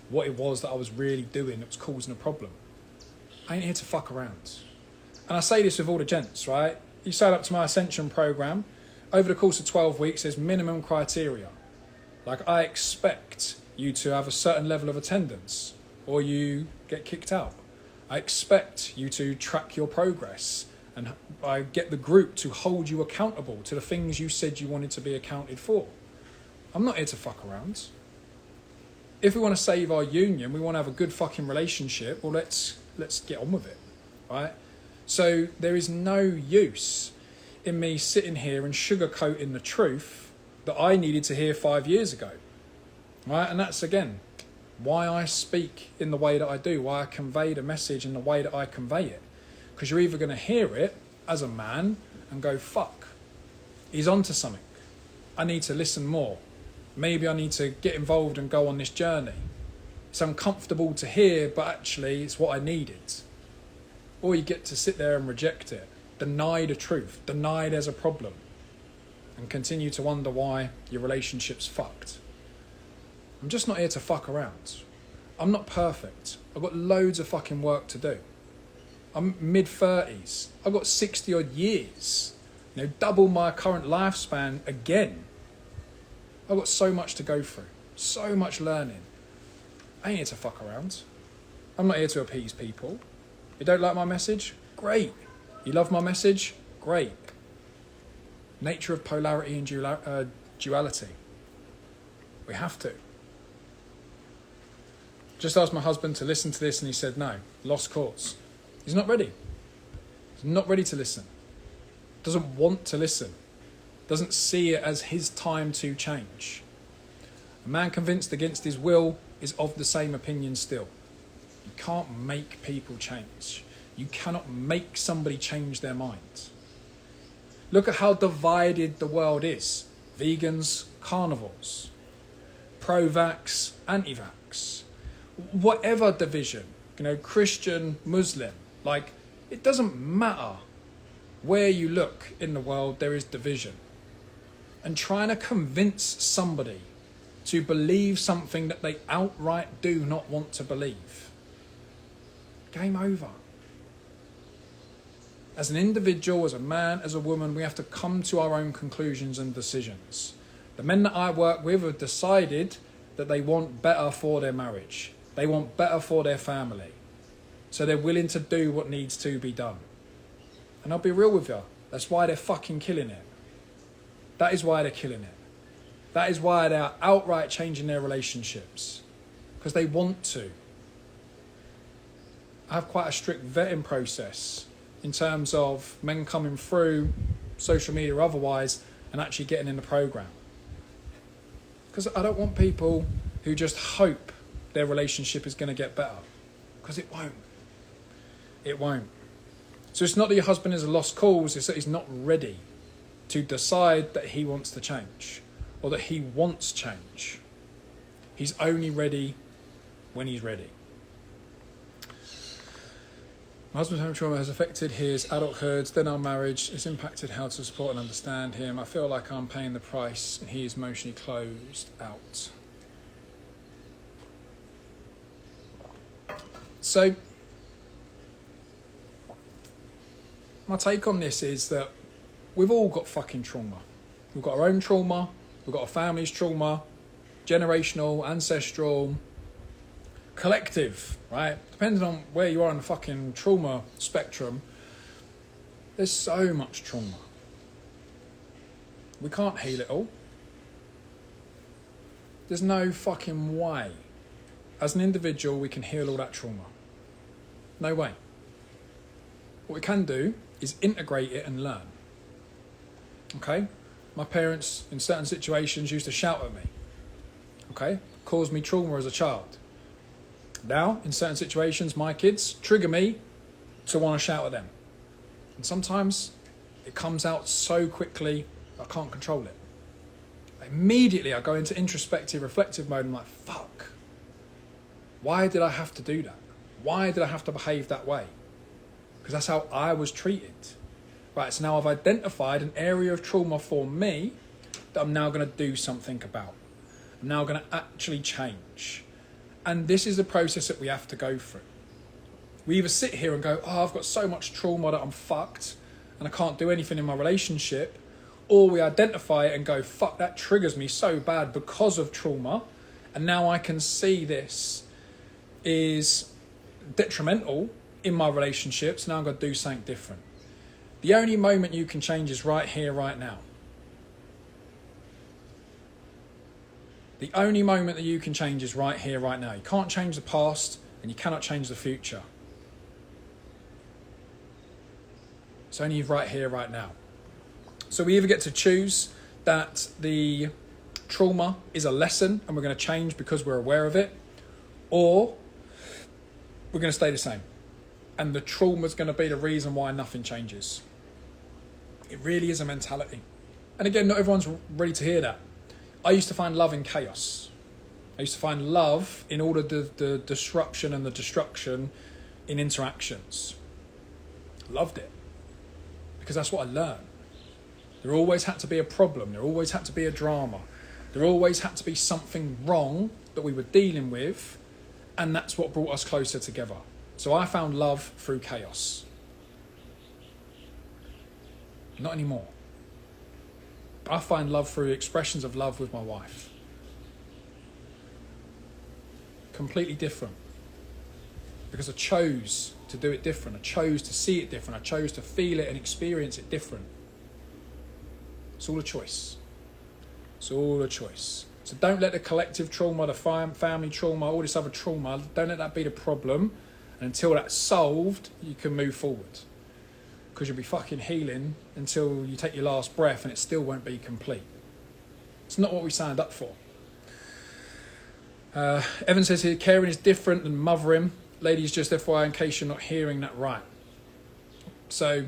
what it was that I was really doing that was causing a problem. I ain't here to fuck around. And I say this with all the gents, right? You sign up to my Ascension program. Over the course of 12 weeks, there's minimum criteria. Like, I expect you to have a certain level of attendance or you get kicked out. I expect you to track your progress, and I get the group to hold you accountable to the things you said you wanted to be accounted for. I'm not here to fuck around. If we want to save our union, we want to have a good fucking relationship, well, let's get on with it, right? So there is no use in me sitting here and sugarcoating the truth that I needed to hear 5 years ago, right? And that's, again, why I speak in the way that I do, why I convey the message in the way that I convey it. Because you're either going to hear it as a man and go, fuck, he's onto something. I need to listen more. Maybe I need to get involved and go on this journey. It's uncomfortable to hear, but actually it's what I needed. Or you get to sit there and reject it, deny the truth, deny there's a problem, and continue to wonder why your relationship's fucked. I'm just not here to fuck around. I'm not perfect. I've got loads of fucking work to do. I'm mid-30s. I've got 60 odd years. You know, double my current lifespan again. I've got so much to go through. So much learning. I ain't here to fuck around. I'm not here to appease people. You don't like my message? Great. You love my message? Great. Nature of polarity and duality. We have to. Just asked my husband to listen to this and he said no. Lost cause. He's not ready. He's not ready to listen. Doesn't want to listen. Doesn't see it as his time to change. A man convinced against his will is of the same opinion still. You can't make people change. You cannot make somebody change their mind. Look at how divided the world is. Vegans, carnivores. Pro-vax, anti-vax. Whatever division, Christian, Muslim, it doesn't matter where you look in the world, there is division. And trying to convince somebody to believe something that they outright do not want to believe. Game over. As an individual, as a man, as a woman, we have to come to our own conclusions and decisions. The men that I work with have decided that they want better for their marriage. They want better for their family. So they're willing to do what needs to be done. And I'll be real with you. That's why they're fucking killing it. That is why they're killing it. That is why they're outright changing their relationships. Because they want to. I have quite a strict vetting process in terms of men coming through, social media or otherwise, and actually getting in the program. Because I don't want people who just hope their relationship is going to get better. Because it won't. It won't. So it's not that your husband is a lost cause, it's that he's not ready to decide that he wants to change or that he wants change. He's only ready when he's ready. My husband's home trauma has affected his adulthood, then our marriage. It's impacted how to support and understand him. I feel like I'm paying the price and he is emotionally closed out. So, my take on this is that we've all got fucking trauma. We've got our own trauma, we've got our family's trauma, generational, ancestral, collective, right? Depending on where you are in the fucking trauma spectrum, there's so much trauma. We can't heal it all. There's no fucking way. As an individual, we can heal all that trauma. No way. What we can do is integrate it and learn. Okay? My parents, in certain situations, used to shout at me. Okay? Caused me trauma as a child. Now, in certain situations, my kids trigger me to want to shout at them. And sometimes it comes out so quickly, I can't control it. Immediately, I go into introspective, reflective mode. I'm like, fuck. Why did I have to do that? Why did I have to behave that way? Because that's how I was treated. Right, so now I've identified an area of trauma for me that I'm now going to do something about. I'm now going to actually change. And this is the process that we have to go through. We either sit here and go, oh, I've got so much trauma that I'm fucked and I can't do anything in my relationship. Or we identify it and go, fuck, that triggers me so bad because of trauma. And now I can see this is detrimental in my relationships. Now I'm going to do something different. The only moment you can change is right here, right now. The only moment that you can change is right here, right now. You can't change the past and you cannot change the future. It's only right here, right now. So we either get to choose that the trauma is a lesson and we're going to change because we're aware of it, or we're going to stay the same. And the trauma is going to be the reason why nothing changes. It really is a mentality. And again, not everyone's ready to hear that. I used to find love in chaos. I used to find love in all of the disruption and the destruction in interactions. Loved it. Because that's what I learned. There always had to be a problem. There always had to be a drama. There always had to be something wrong that we were dealing with. And that's what brought us closer together. So I found love through chaos. Not anymore. I find love through expressions of love with my wife. Completely different. because I chose to do it different. I chose to see it different. I chose to feel it and experience it different. It's all a choice. It's all a choice. So don't let the collective trauma, the family trauma, all this other trauma, don't let that be the problem. And until that's solved, you can move forward. Because you'll be fucking healing until you take your last breath and it still won't be complete. It's not what we signed up for. Evan says here, caring is different than mothering. Ladies, just FYI, in case you're not hearing that right. So,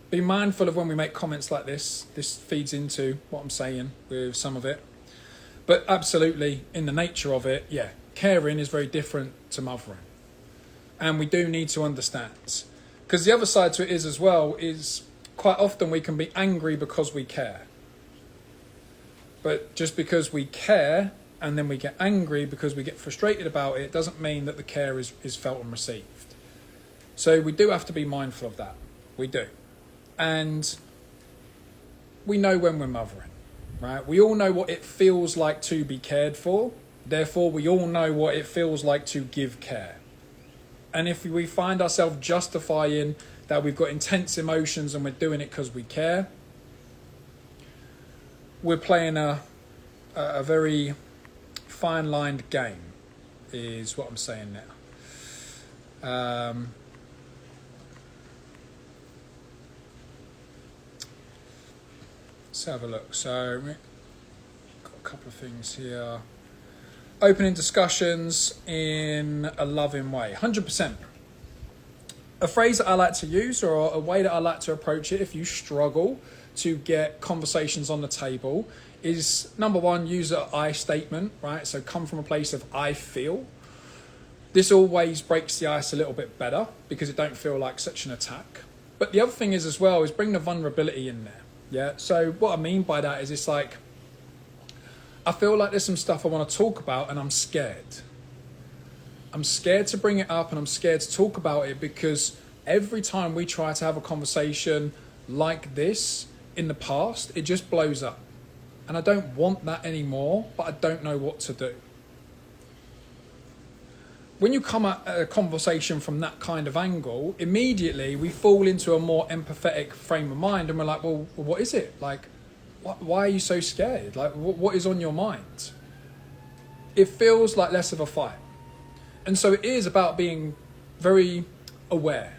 be mindful of when we make comments like this. This feeds into what I'm saying with some of it. But absolutely, in the nature of it, yeah, caring is very different to mothering. And we do need to understand. Because the other side to it is as well, is quite often we can be angry because we care. But just because we care and then we get angry because we get frustrated about it doesn't mean that the care is felt and received. So we do have to be mindful of that. We do. And we know when we're mothering, right? We all know what it feels like to be cared for. Therefore, we all know what it feels like to give care. And if we find ourselves justifying that we've got intense emotions and we're doing it because we care, we're playing a very fine-lined game, is what I'm saying now. Let's have a look. So, got a couple of things here. Opening discussions in a loving way. 100%. A phrase that I like to use, or a way that I like to approach it if you struggle to get conversations on the table, is number one, use an I statement, right? So come from a place of I feel. This always breaks the ice a little bit better because it don't feel like such an attack. But the other thing is as well, is bring the vulnerability in there. Yeah. So what I mean by that is it's like, I feel like there's some stuff I want to talk about and I'm scared. I'm scared to bring it up and I'm scared to talk about it because every time we try to have a conversation like this in the past, it just blows up. And I don't want that anymore, but I don't know what to do. When you come at a conversation from that kind of angle, immediately we fall into a more empathetic frame of mind and we're like, well, what is it? Like, why are you so scared? Like, what is on your mind? It feels like less of a fight. And so it is about being very aware.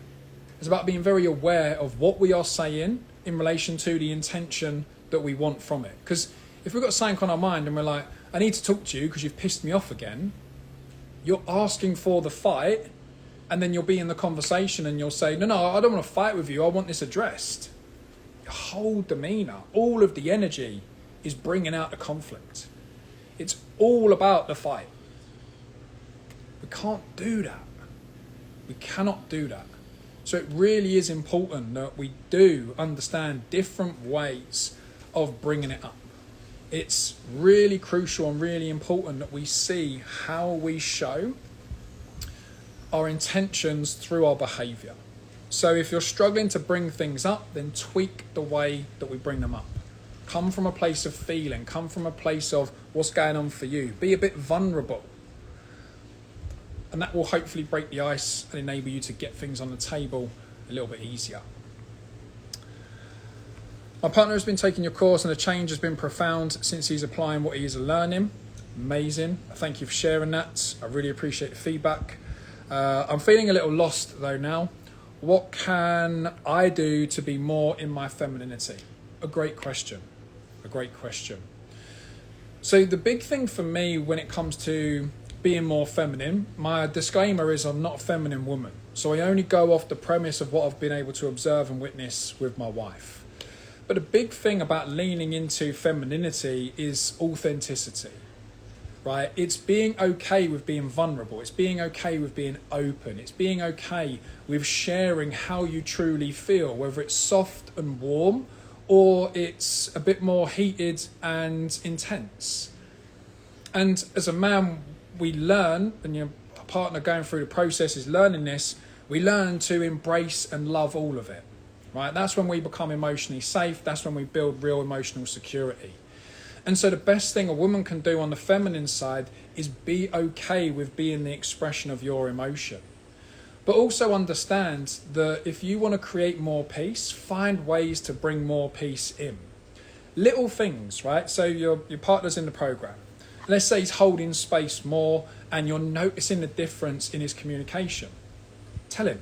It's about being very aware of what we are saying in relation to the intention that we want from it. Because if we've got something on our mind and we're like, I need to talk to you because you've pissed me off again, you're asking for the fight, and then you'll be in the conversation and you'll say, no, I don't want to fight with you. I want this addressed. Your whole demeanour, all of the energy is bringing out the conflict. It's all about the fight. We can't do that. We cannot do that. So it really is important that we do understand different ways of bringing it up. It's really crucial and really important that we see how we show our intentions through our behaviour. So if you're struggling to bring things up, then tweak the way that we bring them up. Come from a place of feeling, come from a place of what's going on for you. Be a bit vulnerable. And that will hopefully break the ice and enable you to get things on the table a little bit easier. My partner has been taking your course and the change has been profound since he's applying what he's learning. Amazing. Thank you for sharing that. I really appreciate the feedback. I'm feeling a little lost though now. What can I do to be more in my femininity? A great question. A great question. So the big thing for me when it comes to being more feminine, my disclaimer is I'm not a feminine woman. So I only go off the premise of what I've been able to observe and witness with my wife. But a big thing about leaning into femininity is authenticity, right? It's being okay with being vulnerable. It's being okay with being open. It's being okay with sharing how you truly feel, whether it's soft and warm or it's a bit more heated and intense. And as a man, we learn, and your partner going through the process is learning this, we learn to embrace and love all of it. Right, that's when we become emotionally safe. That's when we build real emotional security. And so the best thing a woman can do on the feminine side is be okay with being the expression of your emotion. But also understand that if you want to create more peace, find ways to bring more peace in. Little things, right? So your partner's in the program. Let's say he's holding space more and you're noticing the difference in his communication. Tell him,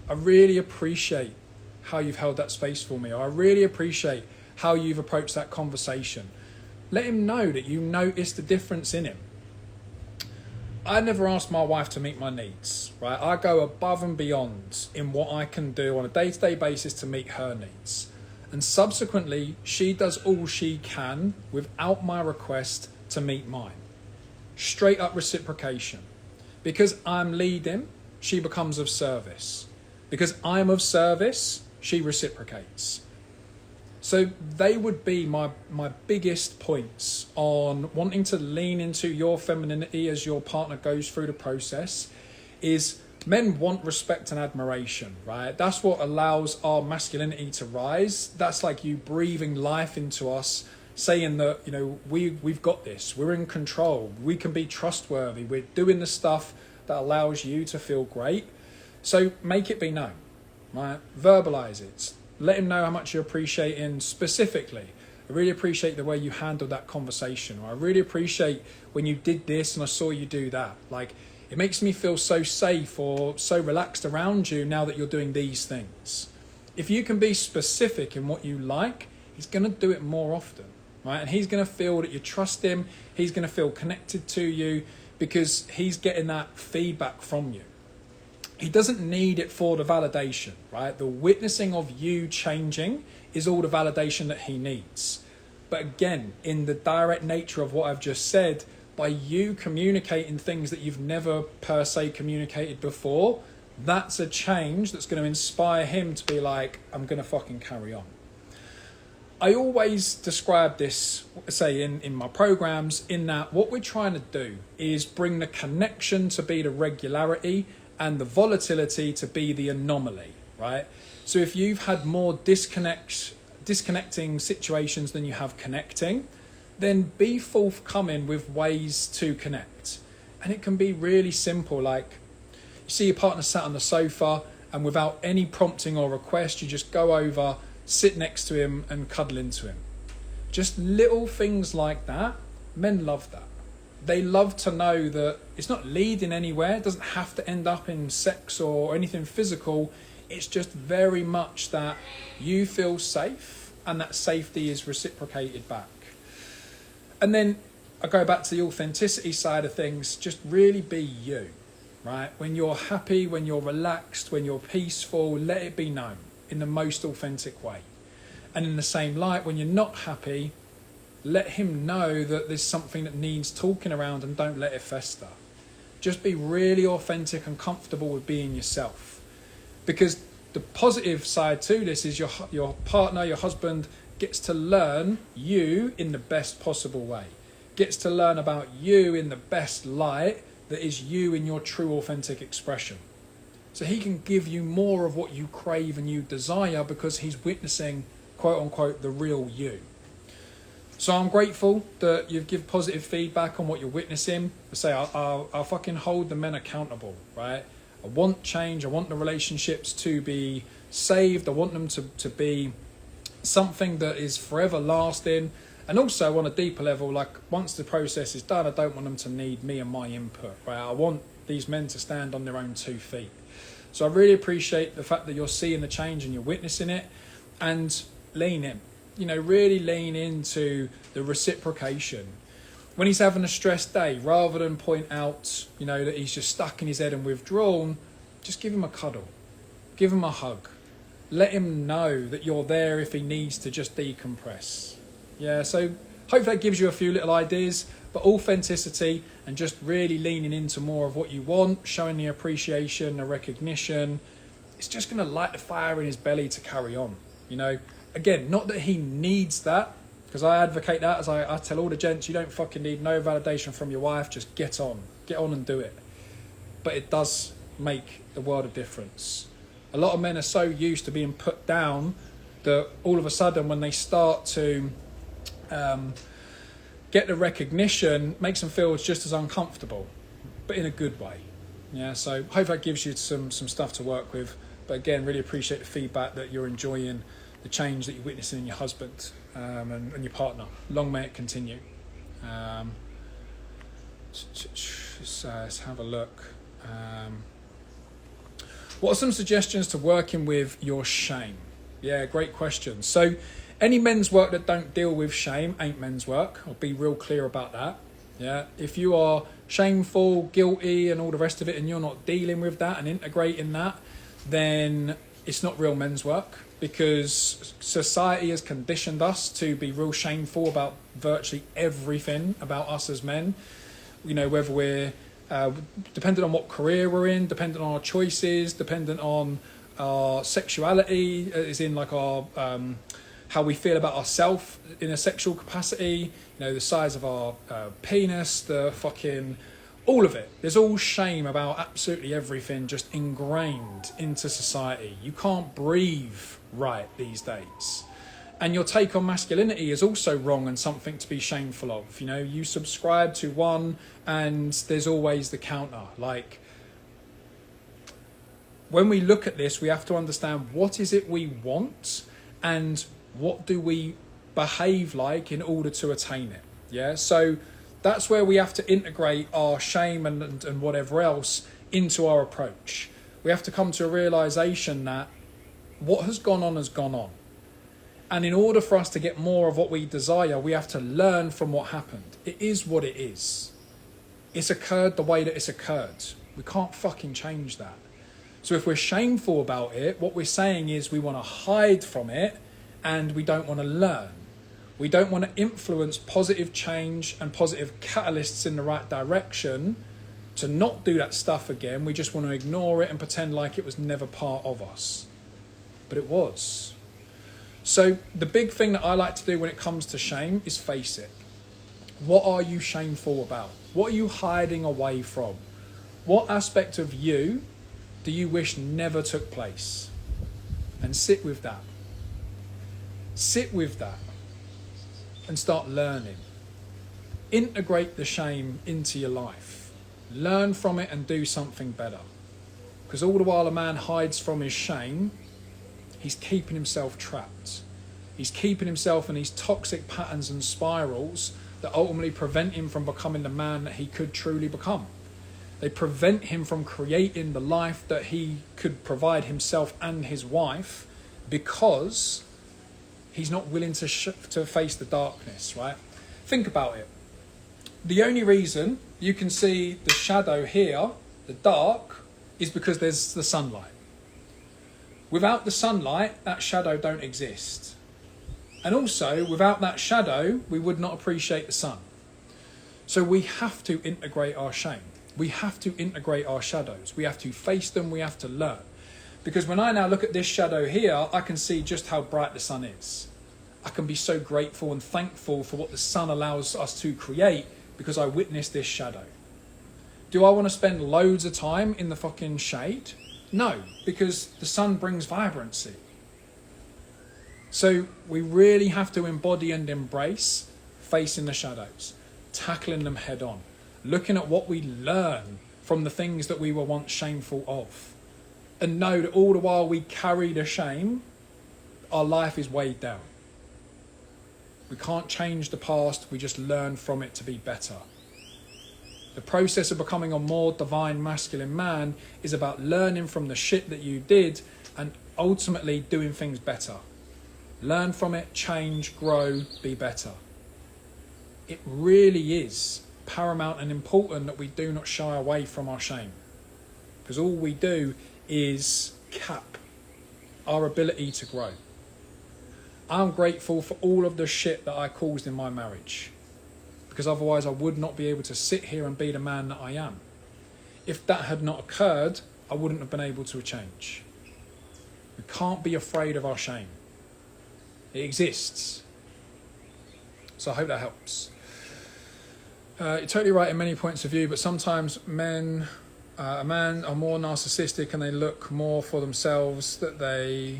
I really appreciate how you've held that space for me. Or I really appreciate how you've approached that conversation. Let him know that you notice the difference in him. I never ask my wife to meet my needs, right? I go above and beyond in what I can do on a day-to-day basis to meet her needs. And subsequently, she does all she can without my request to meet mine. Straight up reciprocation. Because I'm leading, she becomes of service. Because I'm of service, she reciprocates. So they would be my biggest points on wanting to lean into your femininity as your partner goes through the process. Is men want respect and admiration, right? That's what allows our masculinity to rise. That's like you breathing life into us, saying that, you know, we've got this, we're in control, we can be trustworthy, we're doing the stuff that allows you to feel great. So make it be known, right? Verbalize it. Let him know how much you appreciate him specifically. I really appreciate the way you handled that conversation. Or I really appreciate when you did this and I saw you do that. Like, it makes me feel so safe or so relaxed around you now that you're doing these things. If you can be specific in what you like, he's going to do it more often, right? And he's going to feel that you trust him. He's going to feel connected to you because he's getting that feedback from you. He doesn't need it for the validation, right? The witnessing of you changing is all the validation that he needs. But again, in the direct nature of what I've just said, by you communicating things that you've never per se communicated before, that's a change that's going to inspire him to be like, I'm going to fucking carry on. I always describe this, say in my programs, in that what we're trying to do is bring the connection to be the regularity and the volatility to be the anomaly, right? So if you've had more disconnecting situations than you have connecting, then be forthcoming with ways to connect. And it can be really simple, like you see your partner sat on the sofa and without any prompting or request, you just go over, sit next to him and cuddle into him. Just little things like that, men love that. They love to know that it's not leading anywhere. It doesn't have to end up in sex or anything physical. It's just very much that you feel safe and that safety is reciprocated back. And then I go back to the authenticity side of things. Just really be you, right? When you're happy, when you're relaxed, when you're peaceful, let it be known in the most authentic way. And in the same light, when you're not happy, let him know that there's something that needs talking around and don't let it fester. Just be really authentic and comfortable with being yourself. Because the positive side to this is your partner, your husband, gets to learn you in the best possible way. Gets to learn about you in the best light that is you in your true authentic expression. So he can give you more of what you crave and you desire because he's witnessing, quote unquote, the real you. So I'm grateful that you've given positive feedback on what you're witnessing. I say I'll fucking hold the men accountable, right? I want change. I want the relationships to be saved. I want them to be something that is forever lasting. And also on a deeper level, like once the process is done, I don't want them to need me and my input, right? I want these men to stand on their own 2 feet. So I really appreciate the fact that you're seeing the change and you're witnessing it, and lean in. You know, really lean into the reciprocation. When he's having a stressed day, rather than point out, you know, that he's just stuck in his head and withdrawn, just give him a cuddle. Give him a hug. Let him know that you're there if he needs to just decompress. Yeah, so hopefully that gives you a few little ideas, but authenticity and just really leaning into more of what you want, showing the appreciation, the recognition. It's just going to light the fire in his belly to carry on, you know. Again, not that he needs that, because I advocate that, as I tell all the gents, you don't fucking need no validation from your wife, just get on and do it. But it does make the world of difference. A lot of men are so used to being put down that all of a sudden when they start to get the recognition makes them feel just as uncomfortable, but in a good way. Yeah, so hope that gives you some stuff to work with. But again, really appreciate the feedback that you're enjoying the change that you're witnessing in your husband and your partner. Long may it continue. Let's have a look. What are some suggestions to working with your shame? Yeah, great question. So any men's work that don't deal with shame ain't men's work. I'll be real clear about that. Yeah, if you are shameful, guilty and all the rest of it, and you're not dealing with that and integrating that, then it's not real men's work, because society has conditioned us to be real shameful about virtually everything about us as men. You know, whether we're dependent on what career we're in, dependent on our choices, dependent on our sexuality, as in like our how we feel about ourselves in a sexual capacity, you know, the size of our penis, the fucking, all of it. There's all shame about absolutely everything just ingrained into society. You can't breathe right these days. And your take on masculinity is also wrong and something to be shameful of. You know, you subscribe to one and there's always the counter. Like, when we look at this, we have to understand what is it we want and what do we behave like in order to attain it. Yeah, so that's where we have to integrate our shame and whatever else into our approach. We have to come to a realization that what has gone on has gone on. And in order for us to get more of what we desire, we have to learn from what happened. It is what it is. It's occurred the way that it's occurred. We can't fucking change that. So if we're shameful about it, what we're saying is we want to hide from it and we don't want to learn. We don't want to influence positive change and positive catalysts in the right direction to not do that stuff again. We just want to ignore it and pretend like it was never part of us. But it was. So the big thing that I like to do when it comes to shame is face it. What are you shameful about? What are you hiding away from? What aspect of you do you wish never took place? And sit with that. Sit with that and start learning. Integrate the shame into your life. Learn from it and do something better. Because all the while a man hides from his shame, he's keeping himself trapped. He's keeping himself in these toxic patterns and spirals that ultimately prevent him from becoming the man that he could truly become. They prevent him from creating the life that he could provide himself and his wife, because he's not willing to face the darkness, right? Think about it. The only reason you can see the shadow here, the dark, is because there's the sunlight. Without the sunlight, that shadow don't exist. And also, without that shadow, we would not appreciate the sun. So we have to integrate our shame. We have to integrate our shadows. We have to face them, we have to learn. Because when I now look at this shadow here, I can see just how bright the sun is. I can be so grateful and thankful for what the sun allows us to create because I witnessed this shadow. Do I want to spend loads of time in the fucking shade? No, because the sun brings vibrancy. So we really have to embody and embrace facing the shadows, tackling them head on, looking at what we learn from the things that we were once shameful of, and know that all the while we carry the shame, our life is weighed down. We can't change the past, we just learn from it to be better. The process of becoming a more divine masculine man is about learning from the shit that you did and ultimately doing things better. Learn from it, change, grow, be better. It really is paramount and important that we do not shy away from our shame, because all we do is cap our ability to grow. I'm grateful for all of the shit that I caused in my marriage, because otherwise I would not be able to sit here and be the man that I am. If that had not occurred, I wouldn't have been able to change. We can't be afraid of our shame. It exists. So I hope that helps. You're totally right in many points of view, but sometimes a man are more narcissistic and they look more for themselves than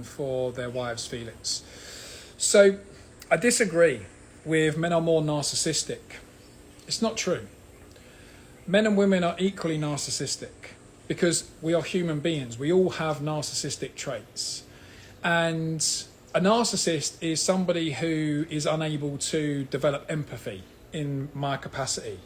for their wives' feelings. So I disagree. with men are more narcissistic. It's not true. Men and women are equally narcissistic because we are human beings. We all have narcissistic traits. And a narcissist is somebody who is unable to develop empathy in my capacity.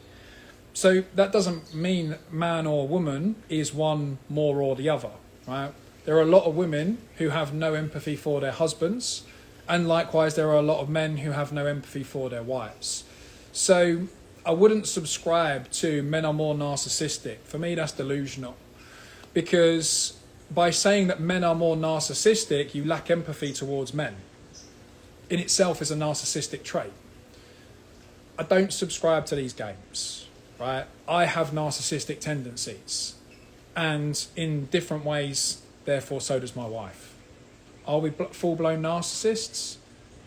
So that doesn't mean man or woman is one more or the other, right? There are a lot of women who have no empathy for their husbands, and likewise there are a lot of men who have no empathy for their wives. So I wouldn't subscribe to men are more narcissistic. For me, that's delusional. Because by saying that men are more narcissistic, you lack empathy towards men. In itself is a narcissistic trait. I don't subscribe to these games, right? I have narcissistic tendencies. And in different ways, therefore, so does my wife. Are we full-blown narcissists?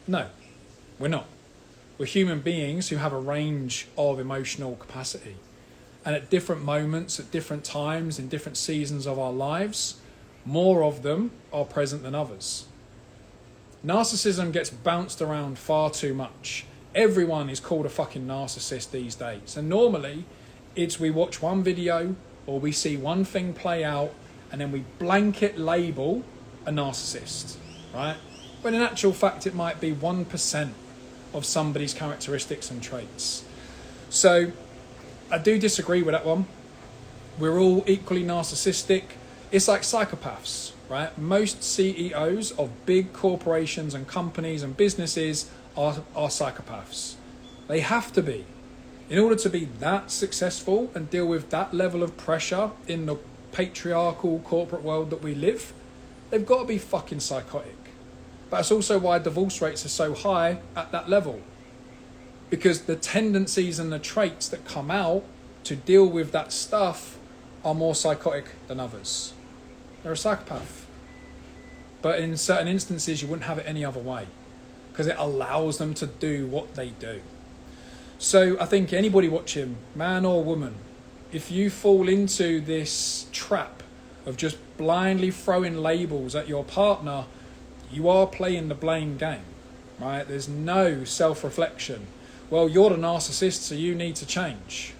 No, we're not. We're human beings who have a range of emotional capacity. And at different moments, at different times, in different seasons of our lives, more of them are present than others. Narcissism gets bounced around far too much. Everyone is called a fucking narcissist these days. And normally, it's we watch one video or we see one thing play out and then we blanket label a narcissist, right? When in actual fact, it might be 1% of somebody's characteristics and traits. So I do disagree with that one. We're all equally narcissistic. It's like psychopaths, right? Most CEOs of big corporations and companies and businesses are psychopaths. They have to be. In order to be that successful and deal with that level of pressure in the patriarchal corporate world that we live, they've got to be fucking psychotic. But that's also why divorce rates are so high at that level. Because the tendencies and the traits that come out to deal with that stuff are more psychotic than others. They're a psychopath. But in certain instances, you wouldn't have it any other way. Because it allows them to do what they do. So I think anybody watching, man or woman, if you fall into this trap of just blindly throwing labels at your partner, you are playing the blame game, right? There's no self-reflection. Well, you're the narcissist, so you need to change.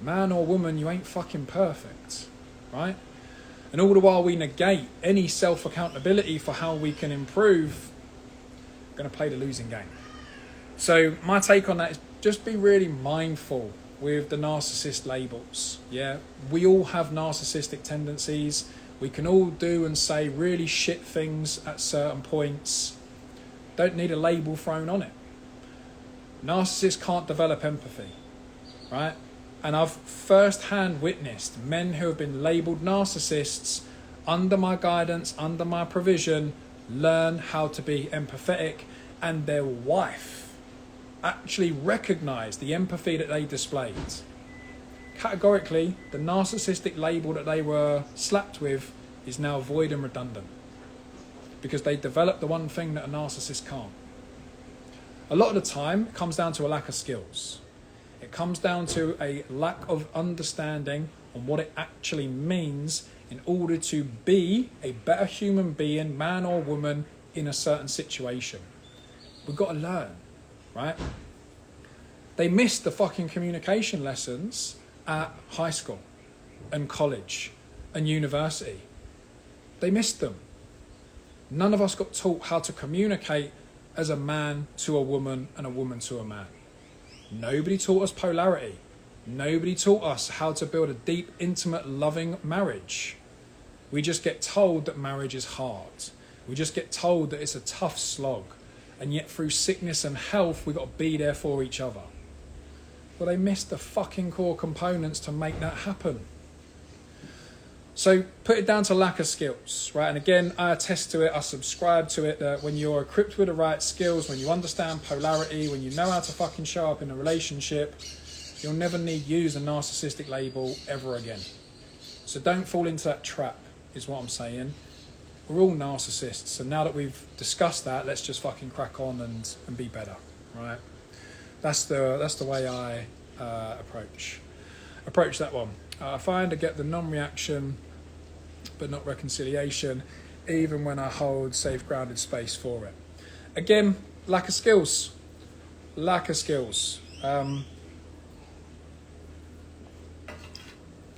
Man or woman, you ain't fucking perfect, right? And all the while we negate any self-accountability for how we can improve, we're going to play the losing game. So my take on that is just be really mindful with the narcissist labels. Yeah, we all have narcissistic tendencies. We can all do and say really shit things at certain points. Don't need a label thrown on it. Narcissists can't develop empathy, right? And I've first-hand witnessed men who have been labelled narcissists under my guidance, under my provision, learn how to be empathetic, and their wife actually recognised the empathy that they displayed. Categorically, the narcissistic label that they were slapped with is now void and redundant because they developed the one thing that a narcissist can't. A lot of the time, it comes down to a lack of skills. It comes down to a lack of understanding on what it actually means in order to be a better human being, man or woman, in a certain situation. We've got to learn, right? They missed the fucking communication lessons at high school and college and university. They missed them. None of us got taught how to communicate as a man to a woman and a woman to a man. Nobody taught us polarity. Nobody taught us how to build a deep, intimate, loving marriage. We just get told that marriage is hard. We just get told that it's a tough slog. And yet through sickness and health, we've got to be there for each other. Well, they missed the fucking core components to make that happen. So put it down to lack of skills, right? And again, I attest to it, I subscribe to it, that when you're equipped with the right skills, when you understand polarity, when you know how to fucking show up in a relationship, you'll never need to use a narcissistic label ever again. So don't fall into that trap, is what I'm saying. We're all narcissists, and now that we've discussed that, let's just fucking crack on and be better, right? That's the way I approach that one. I find I get the non-reaction, but not reconciliation, even when I hold safe, grounded space for it. Again, lack of skills. Lack of skills. One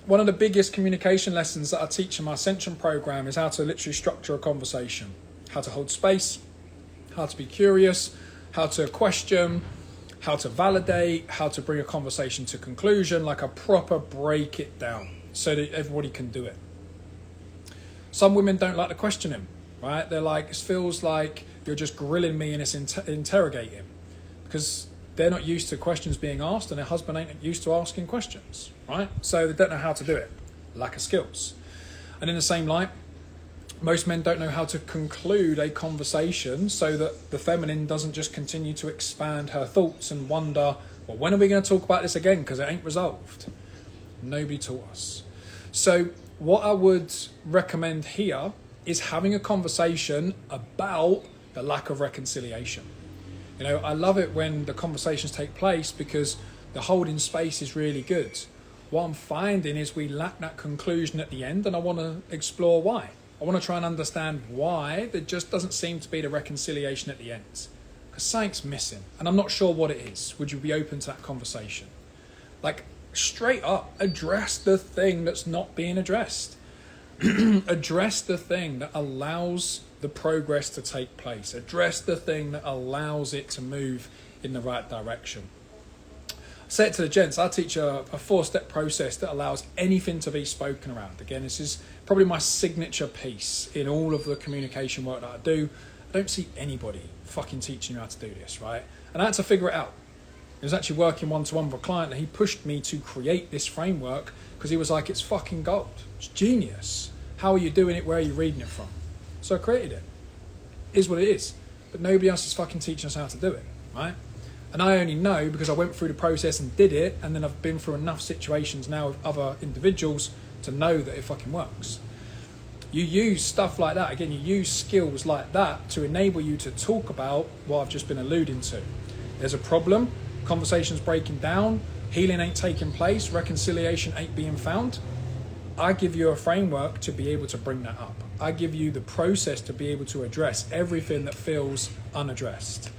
of the biggest communication lessons that I teach in my Ascension program is how to literally structure a conversation, how to hold space, how to be curious, how to question, how to validate, how to bring a conversation to conclusion, like a proper break it down so that everybody can do it. Some women don't like to question him, right? They're like, it feels like you're just grilling me and it's interrogating, because they're not used to questions being asked and their husband ain't used to asking questions, right? So they don't know how to do it. Lack of skills. And in the same light, most men don't know how to conclude a conversation so that the feminine doesn't just continue to expand her thoughts and wonder, well, when are we going to talk about this again? Because it ain't resolved. Nobody taught us. So what I would recommend here is having a conversation about the lack of reconciliation. You know, I love it when the conversations take place because the holding space is really good. What I'm finding is we lack that conclusion at the end, and I want to explore why. I want to try and understand why there just doesn't seem to be the reconciliation at the end. Because something's missing, and I'm not sure what it is. Would you be open to that conversation? Like, straight up, address the thing that's not being addressed. Address the thing that allows the progress to take place. Address the thing that allows it to move in the right direction. I say it to the gents, I teach a 4-step process that allows anything to be spoken around. Again, this is probably my signature piece in all of the communication work that I do. I don't see anybody fucking teaching you how to do this, right? And I had to figure it out. I was actually working one-to-one with a client and he pushed me to create this framework because he was like, it's fucking gold. It's genius. How are you doing it? Where are you reading it from? So I created it. It is what it is. But nobody else is fucking teaching us how to do it, right? And I only know because I went through the process and did it, and then I've been through enough situations now with other individuals to know that it fucking works. You use stuff like that. Again, you use skills like that to enable you to talk about what I've just been alluding to. There's a problem, conversation's breaking down, healing ain't taking place, reconciliation ain't being found. I give you a framework to be able to bring that up. I give you the process to be able to address everything that feels unaddressed.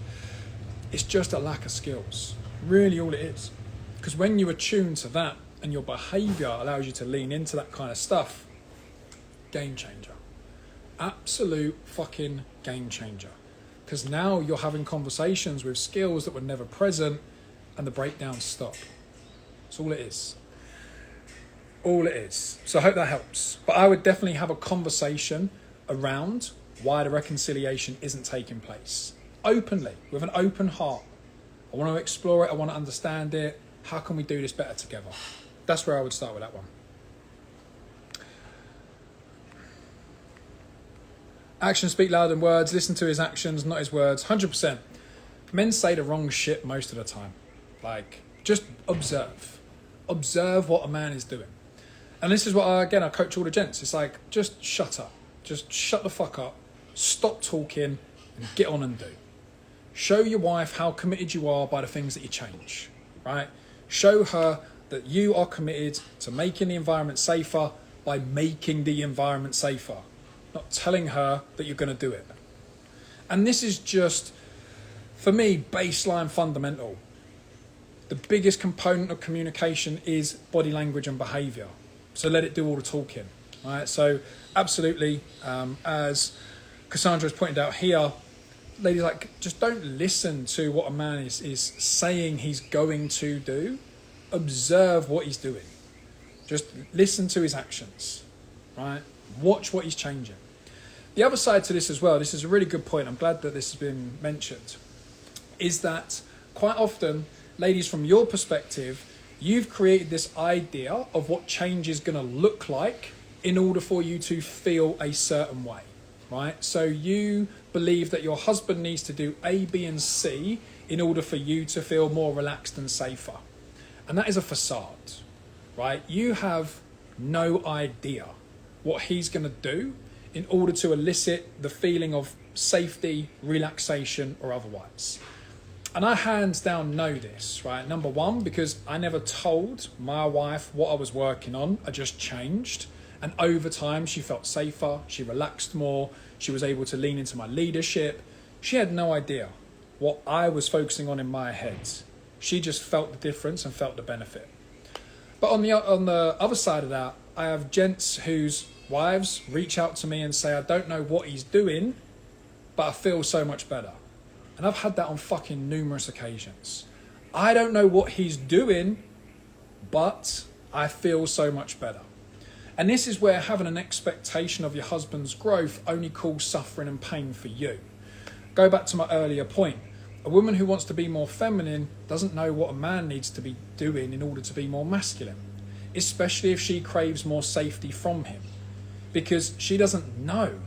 It's just a lack of skills, really all it is. Because when you attune to that and your behavior allows you to lean into that kind of stuff, game changer. Absolute fucking game changer. Because now you're having conversations with skills that were never present and the breakdowns stop. That's all it is. All it is. So I hope that helps. But I would definitely have a conversation around why the reconciliation isn't taking place. Openly, with an open heart. I want to explore it. I want to understand it. How can we do this better together? That's where I would start with that one. Actions speak louder than words. Listen to his actions, not his words. 100%. Men say the wrong shit most of the time. Like, just observe. Observe what a man is doing. And this is what, I coach all the gents. It's like, just shut up. Just shut the fuck up. Stop talking and get on and do. Show your wife how committed you are by the things that you change, right? Show her that you are committed to making the environment safer by making the environment safer, not telling her that you're going to do it. And this is just, for me, baseline fundamental. The biggest component of communication is body language and behavior. So let it do all the talking, right? So absolutely, as Cassandra has pointed out here, ladies, like, just don't listen to what a man is saying he's going to do. Observe what he's doing. Just listen to his actions, right? Watch what he's changing. The other side to this as well, this is a really good point, I'm glad that this has been mentioned, is that quite often, ladies, from your perspective, you've created this idea of what change is going to look like in order for you to feel a certain way, right? So you believe that your husband needs to do A, B, and C in order for you to feel more relaxed and safer. And that is a facade, right? You have no idea what he's going to do in order to elicit the feeling of safety, relaxation, or otherwise. And I hands down know this, right? Number one, because I never told my wife what I was working on. I just changed. And over time, she felt safer. She relaxed more. She was able to lean into my leadership. She had no idea. what I was focusing on in my head. She just felt the difference and felt the benefit. But on the other side of that, I have gents whose wives reach out to me and say, I don't know what he's doing, but I feel so much better. And I've had that on fucking numerous occasions. I don't know what he's doing, but I feel so much better. And this is where having an expectation of your husband's growth only causes suffering and pain for you. Go back to my earlier point. A woman who wants to be more feminine doesn't know what a man needs to be doing in order to be more masculine, especially if she craves more safety from him, because she doesn't know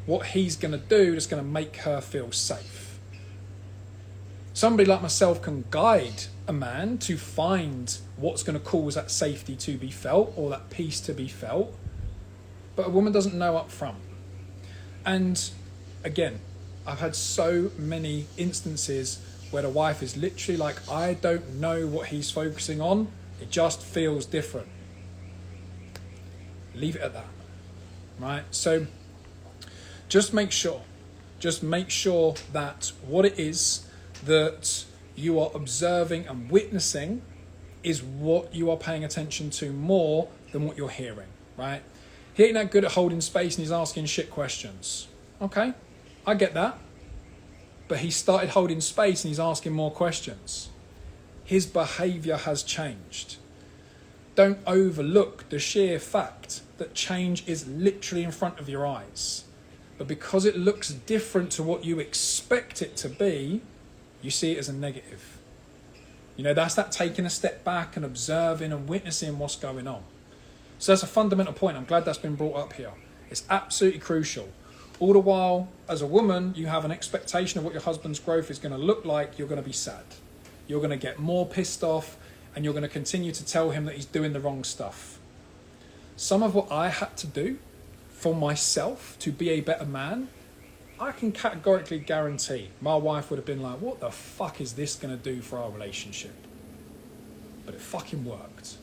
what he's going to do that's going to make her feel safe. Somebody like myself can guide a man to find what's going to cause that safety to be felt or that peace to be felt, but a woman doesn't know up front. And again, I've had so many instances where the wife is literally like, I don't know what he's focusing on, it just feels different. Leave it at that, right? So just make sure that what it is that you are observing and witnessing is what you are paying attention to more than what you're hearing, right? He ain't that good at holding space and he's asking shit questions. Okay, I get that. But he started holding space and he's asking more questions. His behaviour has changed. Don't overlook the sheer fact that change is literally in front of your eyes. But because it looks different to what you expect it to be, you see it as a negative. You know, that's that taking a step back and observing and witnessing what's going on. So that's a fundamental point. I'm glad that's been brought up here. It's absolutely crucial. All the while, as a woman, you have an expectation of what your husband's growth is going to look like. You're going to be sad. You're going to get more pissed off and you're going to continue to tell him that he's doing the wrong stuff. Some of what I had to do for myself to be a better man, I can categorically guarantee my wife would have been like, what the fuck is this going to do for our relationship? But it fucking worked.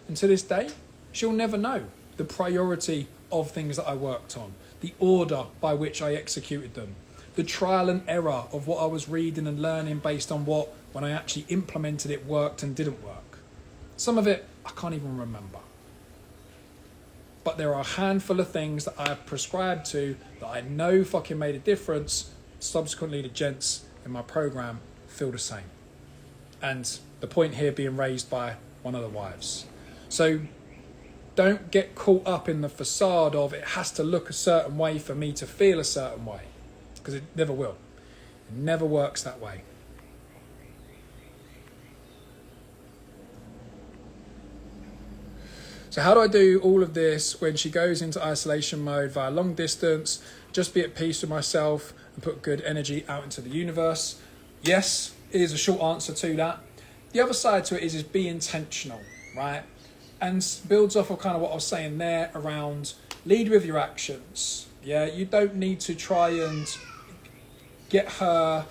And to this day, she'll never know the priority of things that I worked on, the order by which I executed them, the trial and error of what I was reading and learning based on what, when I actually implemented it, worked and didn't work. Some of it, I can't even remember. But there are a handful of things that I have prescribed to that I know fucking made a difference. Subsequently, the gents in my program feel the same. And the point here being raised by one of the wives. So don't get caught up in the facade of it has to look a certain way for me to feel a certain way. Because it never will. It never works that way. So how do I do all of this when she goes into isolation mode via long distance, just be at peace with myself and put good energy out into the universe? Yes, it is a short answer to that. The other side to it is be intentional, right? And builds off of kind of what I was saying there around lead with your actions. Yeah, you don't need to try and get her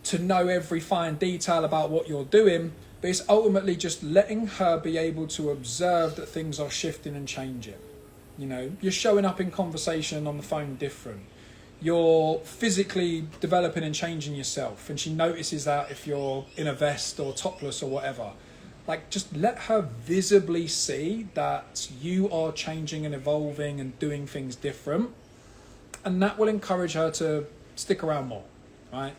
to know every fine detail about what you're doing, but it's ultimately just letting her be able to observe that things are shifting and changing. You know, you're showing up in conversation on the phone different. You're physically developing and changing yourself, and she notices that if you're in a vest or topless or whatever. Like, just let her visibly see that you are changing and evolving and doing things different, and that will encourage her to stick around more, right?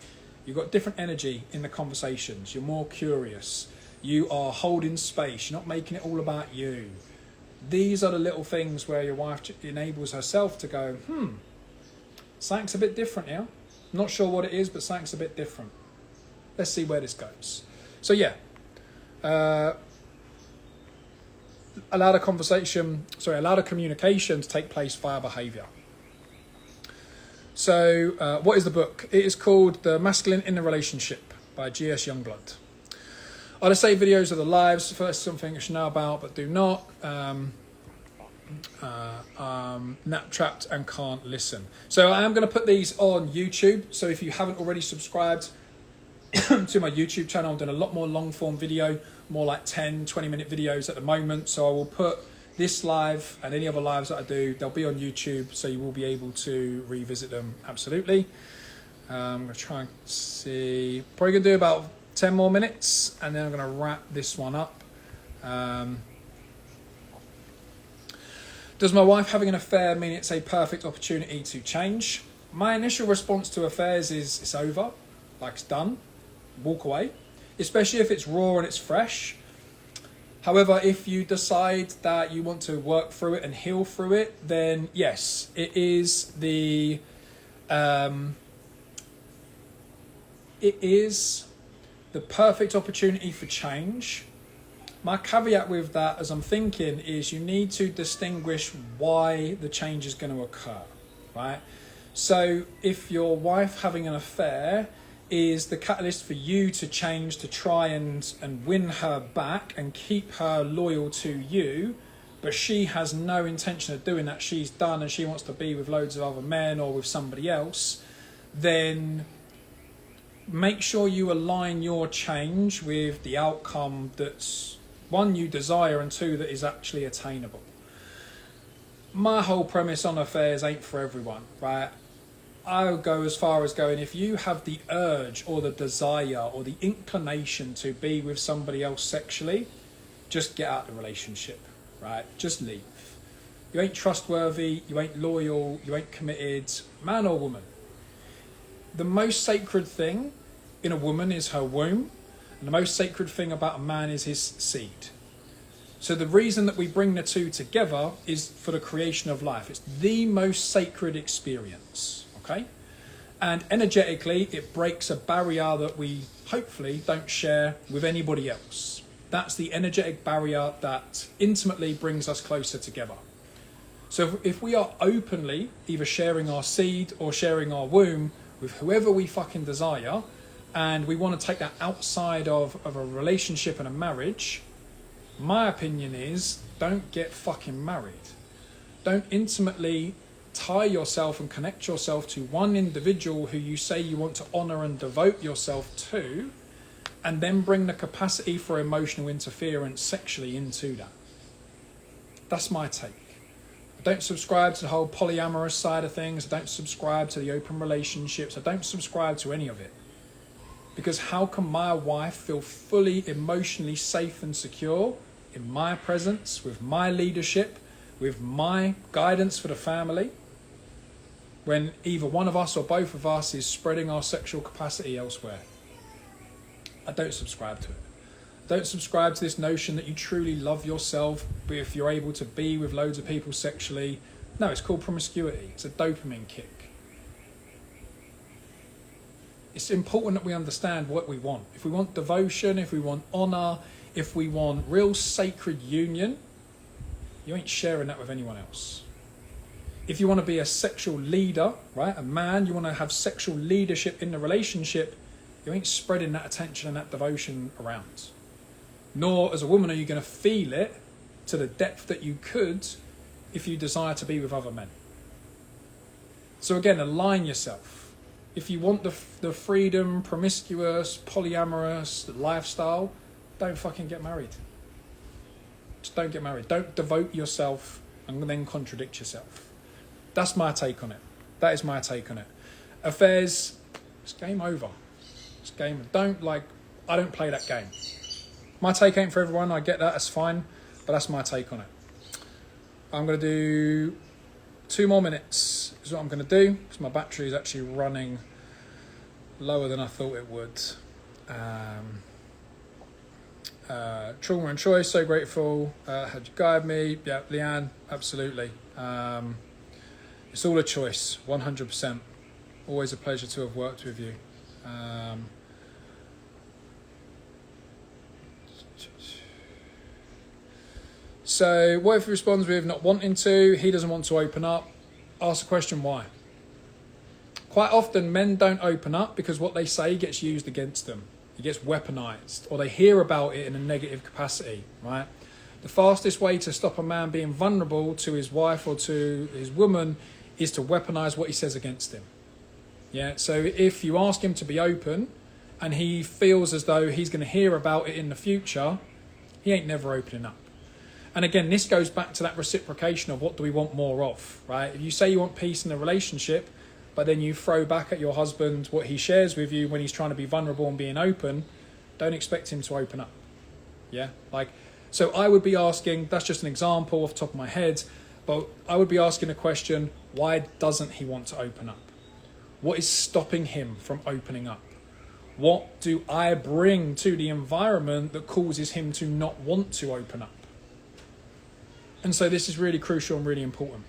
You've got different energy in the conversations. You're more curious. You are holding space. You're not making it all about you. These are the little things where your wife enables herself to go, something's a bit different here. I'm not sure what it is, but something's a bit different. Let's see where this goes. So yeah, allow the communication to take place via behaviour. So what is the book? It is called The Masculine in the Relationship by G.S. Youngblood. I just say videos of the lives. First, something you should know about, but do not. Nap trapped and can't listen. So I am going to put these on YouTube. So if you haven't already subscribed to my YouTube channel, I'm doing a lot more long form video, more like 10-20 minute videos at the moment. So I will put this live and any other lives that I do, they'll be on YouTube, so you will be able to revisit them. Absolutely. I'm going to try and see. Probably going to do about 10 more minutes, and then I'm going to wrap this one up. Does my wife having an affair mean it's a perfect opportunity to change? My initial response to affairs is it's over, like it's done, walk away, especially if it's raw and it's fresh. However, if you decide that you want to work through it and heal through it, then yes, it is the perfect opportunity for change. My caveat with that, as I'm thinking, is you need to distinguish why the change is going to occur, right? So if your wife having an affair is the catalyst for you to change, to try and win her back and keep her loyal to you, but she has no intention of doing that, she's done and she wants to be with loads of other men or with somebody else, then make sure you align your change with the outcome that's, one, you desire, and two, that is actually attainable. My whole premise on affairs ain't for everyone, right? I would go as far as going, if you have the urge or the desire or the inclination to be with somebody else sexually, just get out of the relationship, right? Just leave. You ain't trustworthy, you ain't loyal, you ain't committed, man or woman. The most sacred thing in a woman is her womb, and the most sacred thing about a man is his seed. So the reason that we bring the two together is for the creation of life. It's the most sacred experience, okay? And energetically, it breaks a barrier that we hopefully don't share with anybody else. That's the energetic barrier that intimately brings us closer together. So if we are openly either sharing our seed or sharing our womb with whoever we fucking desire, and we want to take that outside of a relationship and a marriage, my opinion is don't get fucking married. Don't intimately tie yourself and connect yourself to one individual who you say you want to honour and devote yourself to, and then bring the capacity for emotional interference sexually into that. That's my take. I don't subscribe to the whole polyamorous side of things. I don't subscribe to the open relationships. I don't subscribe to any of it. Because how can my wife feel fully emotionally safe and secure in my presence, with my leadership, with my guidance for the family, when either one of us or both of us is spreading our sexual capacity elsewhere? I don't subscribe to it. I don't subscribe to this notion that you truly love yourself if you're able to be with loads of people sexually. No, it's called promiscuity. It's a dopamine kick. It's important that we understand what we want. If we want devotion, if we want honour, if we want real sacred union, you ain't sharing that with anyone else. If you want to be a sexual leader, right, a man, you want to have sexual leadership in the relationship, you ain't spreading that attention and that devotion around. Nor, as a woman, are you going to feel it to the depth that you could if you desire to be with other men. So again, align yourself. If you want the freedom, promiscuous, polyamorous lifestyle, don't fucking get married. Just don't get married. Don't devote yourself and then contradict yourself. That's my take on it. That is my take on it. Affairs, it's game over. It's game. I don't play that game. My take ain't for everyone. I get that. That's fine. But that's my take on it. I'm going to do 2 more minutes is what I'm going to do, because my battery is actually running lower than I thought it would. Trauma and choice, so grateful. How'd you guide me? Yeah, Leanne, absolutely. It's all a choice, 100%. Always a pleasure to have worked with you. So what if he responds with not wanting to, he doesn't want to open up? Ask the question why. Quite often men don't open up because what they say gets used against them. It gets weaponized, or they hear about it in a negative capacity, right? The fastest way to stop a man being vulnerable to his wife or to his woman is to weaponize what he says against him. Yeah, so if you ask him to be open and he feels as though he's going to hear about it in the future, he ain't never opening up. And again, this goes back to that reciprocation of what do we want more of, right? If you say you want peace in a relationship, but then you throw back at your husband what he shares with you when he's trying to be vulnerable and being open, don't expect him to open up. Yeah, like, so I would be asking, that's just an example off the top of my head, but I would be asking a question, why doesn't he want to open up? What is stopping him from opening up? What do I bring to the environment that causes him to not want to open up? And so this is really crucial and really important.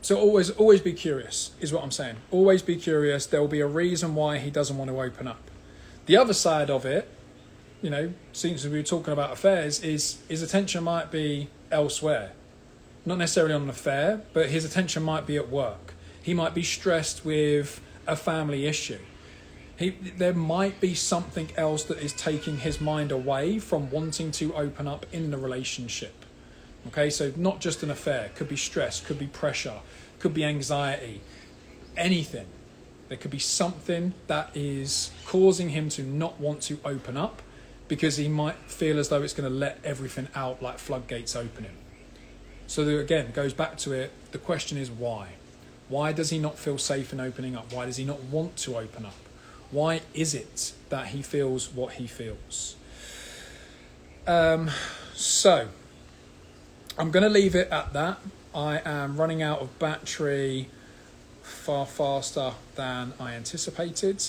So always be curious, is what I'm saying. Always be curious. There will be a reason why he doesn't want to open up. The other side of it, you know, since we were talking about affairs, is his attention might be elsewhere. Not necessarily on an affair, but his attention might be at work. He might be stressed with a family issue. There might be something else that is taking his mind away from wanting to open up in the relationship. Okay, so not just an affair. Could be stress, could be pressure, could be anxiety, anything. There could be something that is causing him to not want to open up because he might feel as though it's going to let everything out like floodgates opening. So again, it goes back to it. The question is why? Why does he not feel safe in opening up? Why does he not want to open up? Why is it that he feels what he feels? So I'm going to leave it at that. I am running out of battery far faster than I anticipated.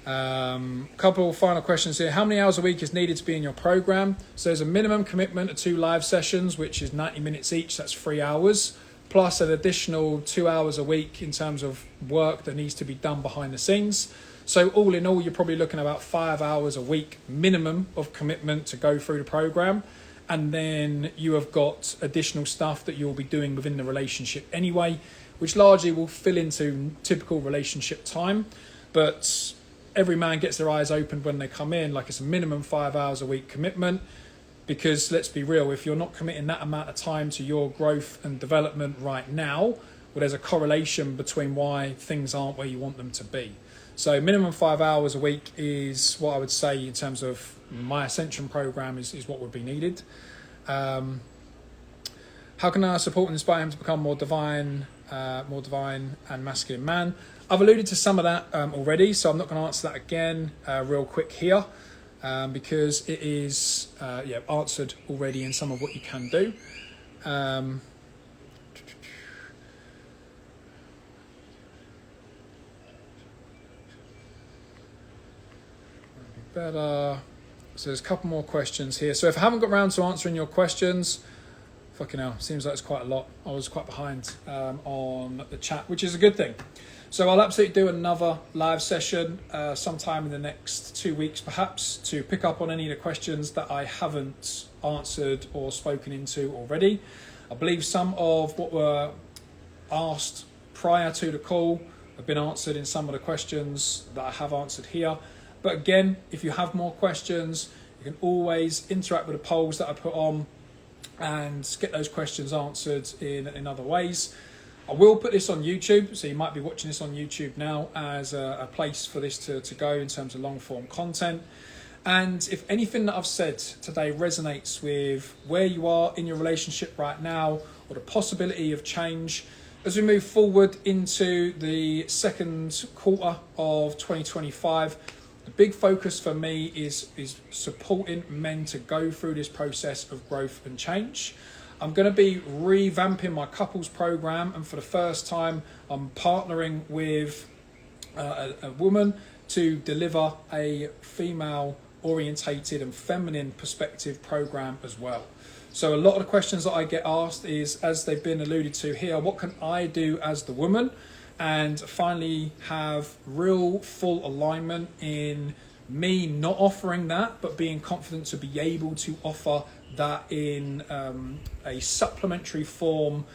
Couple of final questions here. How many hours a week is needed to be in your program? So there's a minimum commitment of 2 live sessions, which is 90 minutes each. That's 3 hours, plus an additional 2 hours a week in terms of work that needs to be done behind the scenes. So all in all, you're probably looking at about 5 hours a week minimum of commitment to go through the program. And then you have got additional stuff that you'll be doing within the relationship anyway, which largely will fill into typical relationship time. But every man gets their eyes opened when they come in, like it's a minimum 5 hours a week commitment. Because let's be real, if you're not committing that amount of time to your growth and development right now, well, there's a correlation between why things aren't where you want them to be. So minimum 5 hours a week is what I would say in terms of my Ascension program is what would be needed. How can I support and inspire him to become more divine and masculine man? I've alluded to some of that already, so I'm not going to answer that again real quick here because it is answered already in some of what you can do. Better. So there's a couple more questions here. So if I haven't got around to answering your questions, fucking hell, seems like it's quite a lot. I was quite behind on the chat, which is a good thing. So I'll absolutely do another live session sometime in the next 2 weeks, perhaps, to pick up on any of the questions that I haven't answered or spoken into already. I believe some of what were asked prior to the call have been answered in some of the questions that I have answered here. But again, if you have more questions, you can always interact with the polls that I put on and get those questions answered in other ways. I will put this on YouTube, so you might be watching this on YouTube now as a place for this to go in terms of long form content. And if anything that I've said today resonates with where you are in your relationship right now or the possibility of change, as we move forward into the second quarter of 2025, the big focus for me is supporting men to go through this process of growth and change. I'm going to be revamping my couples program, and for the first time, I'm partnering with a woman to deliver a female-orientated and feminine perspective program as well. So a lot of the questions that I get asked is, as they've been alluded to here, what can I do as the woman? And finally have real full alignment in me not offering that, but being confident to be able to offer that in a supplementary form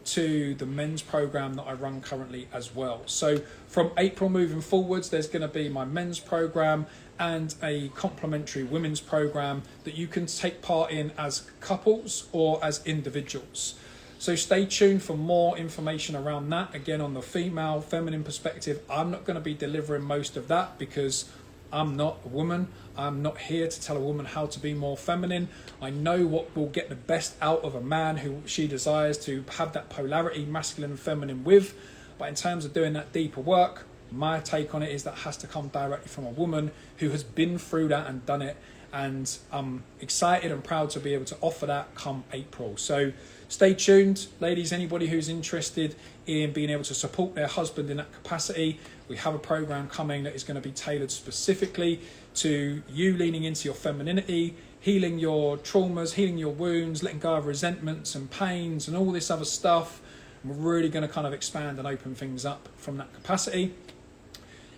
to the men's program that I run currently as well. So from April moving forwards, there's going to be my men's program and a complementary women's program that you can take part in as couples or as individuals. So stay tuned for more information around that. Again, on the female, feminine perspective, I'm not going to be delivering most of that because I'm not a woman. I'm not here to tell a woman how to be more feminine. I know what will get the best out of a man who she desires to have that polarity, masculine and feminine with. But in terms of doing that deeper work, my take on it is that has to come directly from a woman who has been through that and done it. And I'm excited and proud to be able to offer that come April. So stay tuned, ladies. Anybody who's interested in being able to support their husband in that capacity, we have a program coming that is going to be tailored specifically to you leaning into your femininity, healing your traumas, healing your wounds, letting go of resentments and pains and all this other stuff. And we're really going to kind of expand and open things up from that capacity.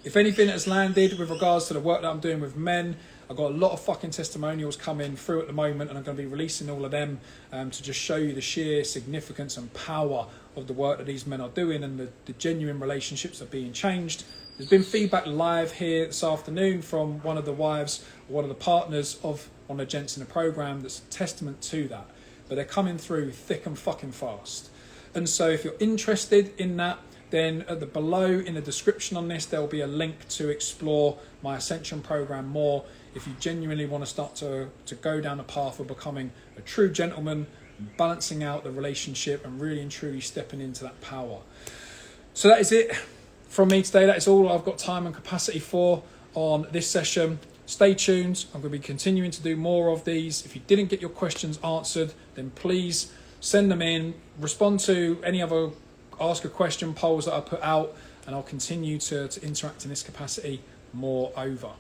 If anything has landed with regards to the work that I'm doing with men, I've got a lot of fucking testimonials coming through at the moment, and I'm going to be releasing all of them to just show you the sheer significance and power of the work that these men are doing and the genuine relationships that are being changed. There's been feedback live here this afternoon from one of the wives, one of the partners of one of the gents in the program that's a testament to that. But they're coming through thick and fucking fast. And so if you're interested in that, then at the below in the description on this, there will be a link to explore my Ascension program more. If you genuinely want to start to go down the path of becoming a true gentleman, balancing out the relationship and really and truly stepping into that power. So that is it from me today. That is all I've got time and capacity for on this session. Stay tuned. I'm going to be continuing to do more of these. If you didn't get your questions answered, then please send them in. Respond to any other ask a question polls that I put out, and I'll continue to interact in this capacity moreover.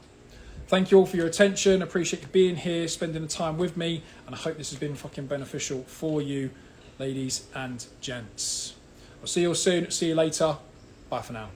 Thank you all for your attention. Appreciate you being here, spending the time with me, and I hope this has been fucking beneficial for you, ladies and gents. I'll see you all soon. See you later. Bye for now.